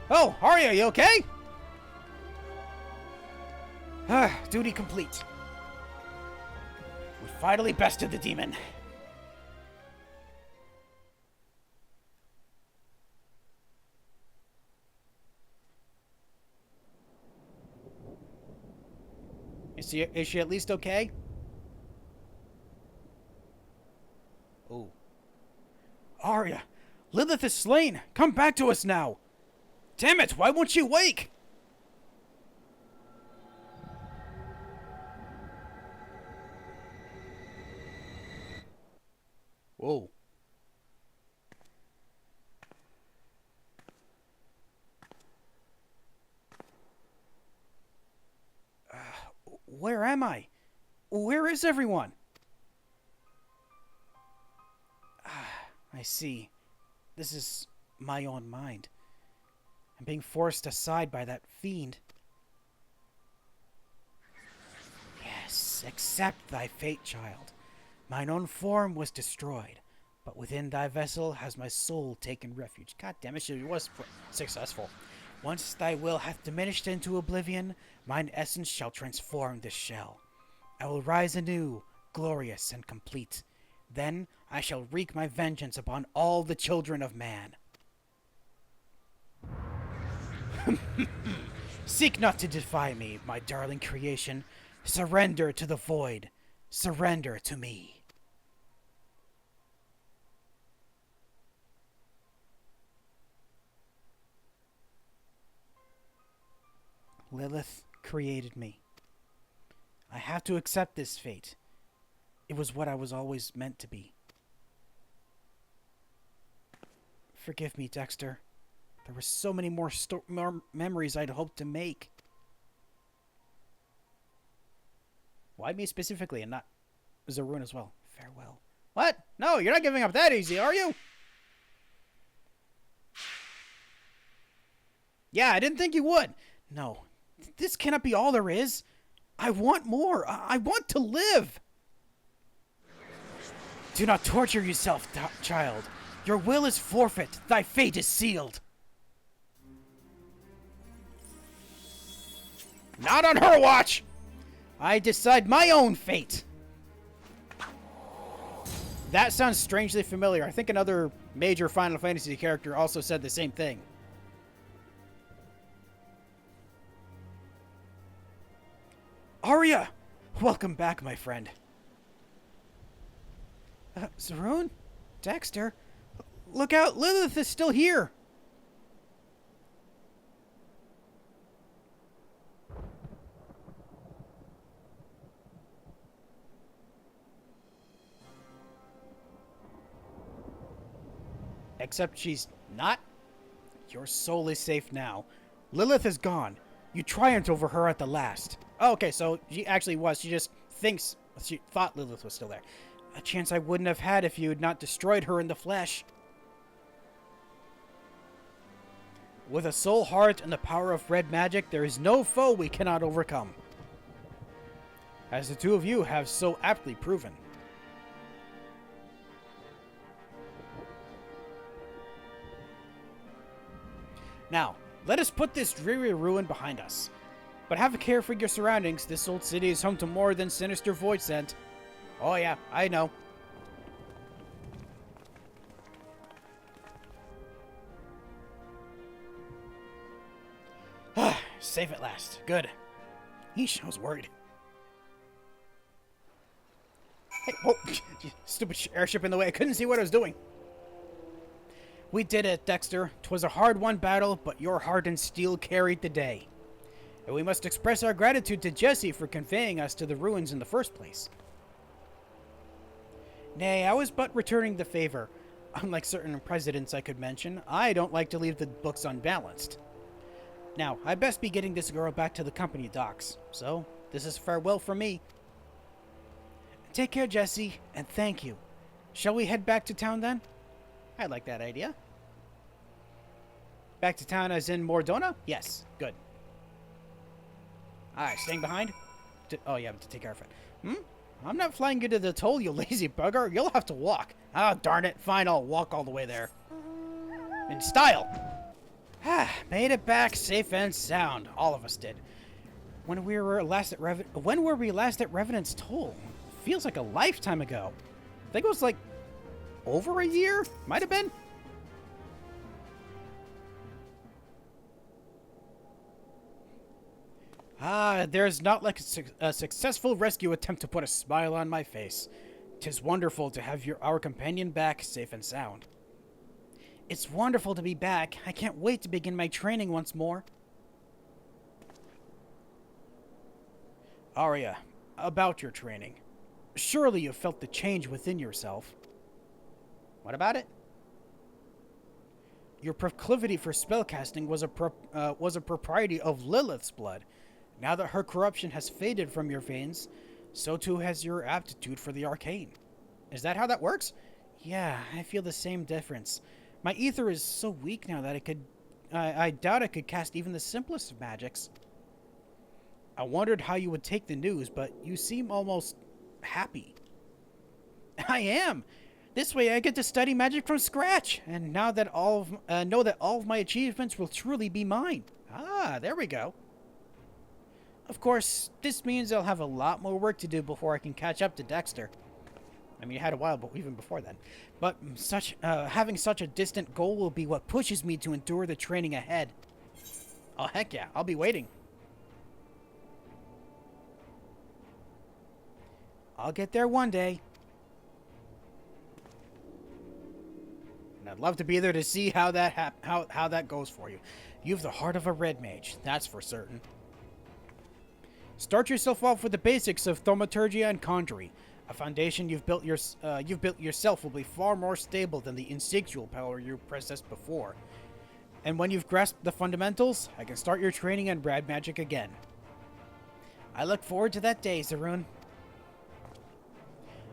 Oh, Arya, you okay? Duty complete. We finally bested the demon. Is she at least okay? Oh. Arya! Lilith is slain! Come back to us now! Damn it! Why won't she wake? Whoa. Where am I? Where is everyone? I see. This is my own mind. I'm being forced aside by that fiend. Yes, accept thy fate, child. Mine own form was destroyed, but within thy vessel has my soul taken refuge. God damn it, she was successful. Once thy will hath diminished into oblivion, mine essence shall transform this shell. I will rise anew, glorious and complete. Then I shall wreak my vengeance upon all the children of man. Seek not to defy me, my darling creation. Surrender to the void. Surrender to me. Lilith created me. I have to accept this fate. It was what I was always meant to be. Forgive me, Dexter. There were so many more memories I'd hoped to make. Why me specifically and not Zaroon as well? Farewell. What? No, you're not giving up that easy, are you? Yeah, I didn't think you would. No, this cannot be all there is. I want more. I want to live. Do not torture yourself, child. Your will is forfeit. Thy fate is sealed. Not on her watch! I decide my own fate. That sounds strangely familiar. I think another major Final Fantasy character also said the same thing. Arya! Welcome back, my friend. Zaroon? Dexter? Look out! Lilith is still here! Except she's not? Your soul is safe now. Lilith is gone. You triumphed over her at the last. Oh, okay, so she actually was. She just thinks... She thought Lilith was still there. A chance I wouldn't have had if you had not destroyed her in the flesh. With a soul heart and the power of red magic, there is no foe we cannot overcome. As the two of you have so aptly proven. Now, let us put this dreary ruin behind us. But have a care for your surroundings. This old city is home to more than sinister void scent. Oh yeah, I know. Safe at last. Good. Yeesh, I was worried. Hey, whoa! Stupid airship in the way. I couldn't see what I was doing. We did it, Dexter. 'Twas a hard-won battle, but your heart and steel carried the day. And we must express our gratitude to Jesse for conveying us to the ruins in the first place. Nay, I was but returning the favor. Unlike certain presidents I could mention, I don't like to leave the books unbalanced. Now, I'd best be getting this girl back to the company docks. So, this is farewell from me. Take care, Jesse, and thank you. Shall we head back to town then? I like that idea. Back to town as in Mordona? Yes, good. Alright, staying behind? Oh, yeah, to take care of it. I'm not flying you to the toll, you lazy bugger. You'll have to walk. Ah, darn it. Fine, I'll walk all the way there. In style. Made it back safe and sound. All of us did. When were we last at Revenant's Toll? Feels like a lifetime ago. I think it was like over a year? Might have been. There's not like a successful rescue attempt to put a smile on my face. 'Tis wonderful to have our companion back, safe and sound. It's wonderful to be back. I can't wait to begin my training once more. Arya, about your training. Surely you felt the change within yourself. What about it? Your proclivity for spellcasting was a propriety of Lilith's blood. Now that her corruption has faded from your veins, so too has your aptitude for the arcane. Is that how that works? Yeah, I feel the same difference. My ether is so weak now that I doubt I could cast even the simplest of magics. I wondered how you would take the news, but you seem almost happy. I am! This way I get to study magic from scratch, and now that know that all of my achievements will truly be mine. Ah, there we go. Of course, this means I'll have a lot more work to do before I can catch up to Dexter. I mean, you had a while, but even before then. But having such a distant goal will be what pushes me to endure the training ahead. Oh, heck yeah, I'll be waiting. I'll get there one day. And I'd love to be there to see how that goes for you. You've the heart of a red mage, that's for certain. Start yourself off with the basics of thaumaturgy and conjury. A foundation you've built yourself will be far more stable than the instinctual power you possessed before. And when you've grasped the fundamentals, I can start your training in rad magic again. I look forward to that day, Zaroon.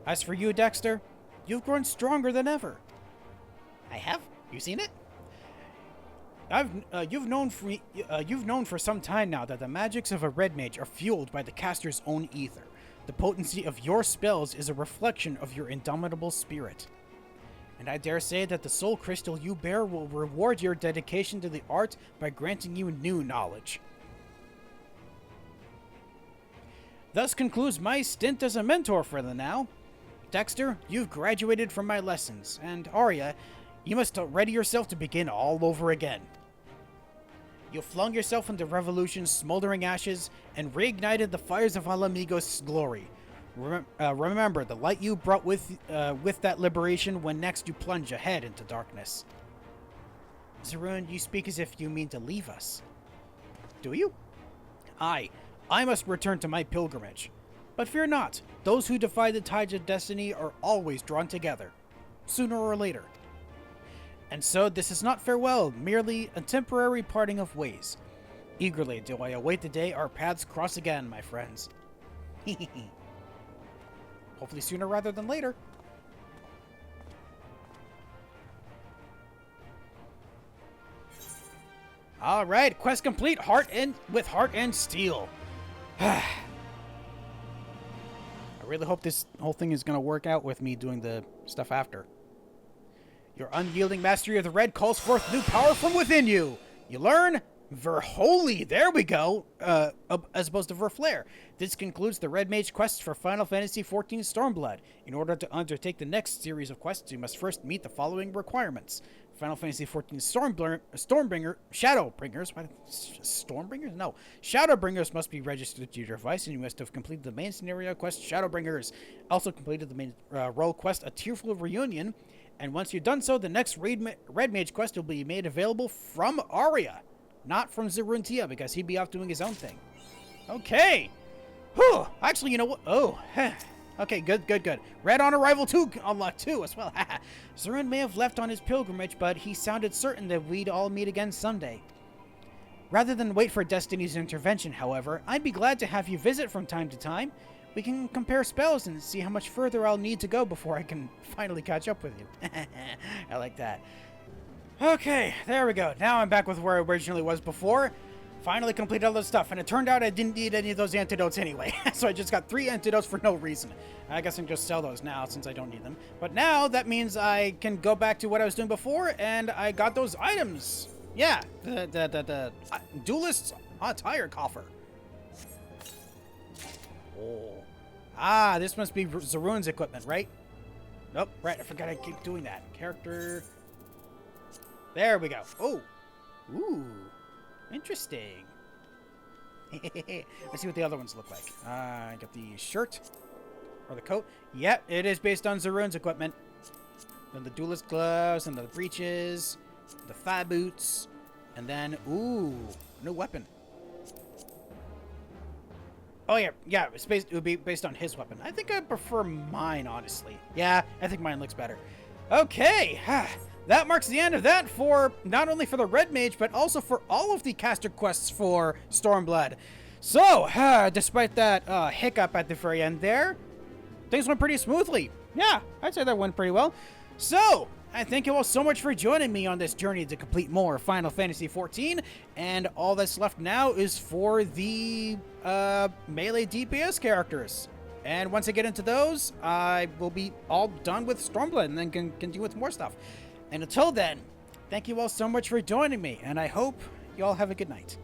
As for you, Dexter, you've grown stronger than ever. I have? You seen it? You've known for some time now that the magics of a red mage are fueled by the caster's own ether. The potency of your spells is a reflection of your indomitable spirit. And I dare say that the soul crystal you bear will reward your dedication to the art by granting you new knowledge. Thus concludes my stint as a mentor for the now. Dexter, you've graduated from my lessons, and Arya, you must ready yourself to begin all over again. You flung yourself into Revolution's smoldering ashes and reignited the fires of Alamigos' glory. Remember the light you brought with that liberation when next you plunge ahead into darkness. Zaroon, you speak as if you mean to leave us. Do you? I must return to my pilgrimage. But fear not, those who defy the tides of destiny are always drawn together, sooner or later. And so this is not farewell, merely a temporary parting of ways. Eagerly do I await the day our paths cross again, my friends. Hopefully sooner rather than later. Alright, quest complete, with heart and steel. I really hope this whole thing is going to work out with me doing the stuff after. Your unyielding mastery of the red calls forth new power from within you. You learn Verholy, there we go, as opposed to Verflare. This concludes the Red Mage quest for Final Fantasy XIV Stormblood. In order to undertake the next series of quests, you must first meet the following requirements. Final Fantasy XIV Stormbringers, No. Shadowbringers must be registered to your device, and you must have completed the main scenario quest, Shadowbringers. Also completed the main role quest, A Tearful Reunion, and once you've done so, the next Red Mage quest will be made available from Arya. Not from Zeruntia, because he'd be off doing his own thing. Okay. Whew. Actually, you know what? Oh. Okay, good. Red on arrival 2 unlocked 2 as well. Zerun may have left on his pilgrimage, but he sounded certain that we'd all meet again someday. Rather than wait for Destiny's intervention, however, I'd be glad to have you visit from time to time. We can compare spells and see how much further I'll need to go before I can finally catch up with you. I like that. Okay, there we go. Now I'm back with where I originally was before. Finally completed all this stuff, and it turned out I didn't need any of those antidotes anyway. So I just got 3 antidotes for no reason. I guess I can just sell those now since I don't need them. But now that means I can go back to what I was doing before, and I got those items. Yeah, the duelist's tire coffer. Oh. Ah, this must be Zerun's equipment, right? Nope, right, I forgot I keep doing that. Character. There we go. Oh. Ooh. Interesting. Let's see what the other ones look like. I got the shirt. Or the coat. Yep, it is based on Zerun's equipment. Then the duelist gloves, and the breeches, the thigh boots, and then, ooh, new weapon. Oh, yeah, it would be based on his weapon. I think I prefer mine, honestly. Yeah, I think mine looks better. Okay. That marks the end of that for not only for the Red Mage, but also for all of the caster quests for Stormblood. So, despite that hiccup at the very end there, things went pretty smoothly. Yeah, I'd say that went pretty well. So, I thank you all so much for joining me on this journey to complete more Final Fantasy XIV, and all that's left now is for the melee DPS characters. And once I get into those, I will be all done with Stormblood and then can continue with more stuff. And until then, thank you all so much for joining me, and I hope you all have a good night.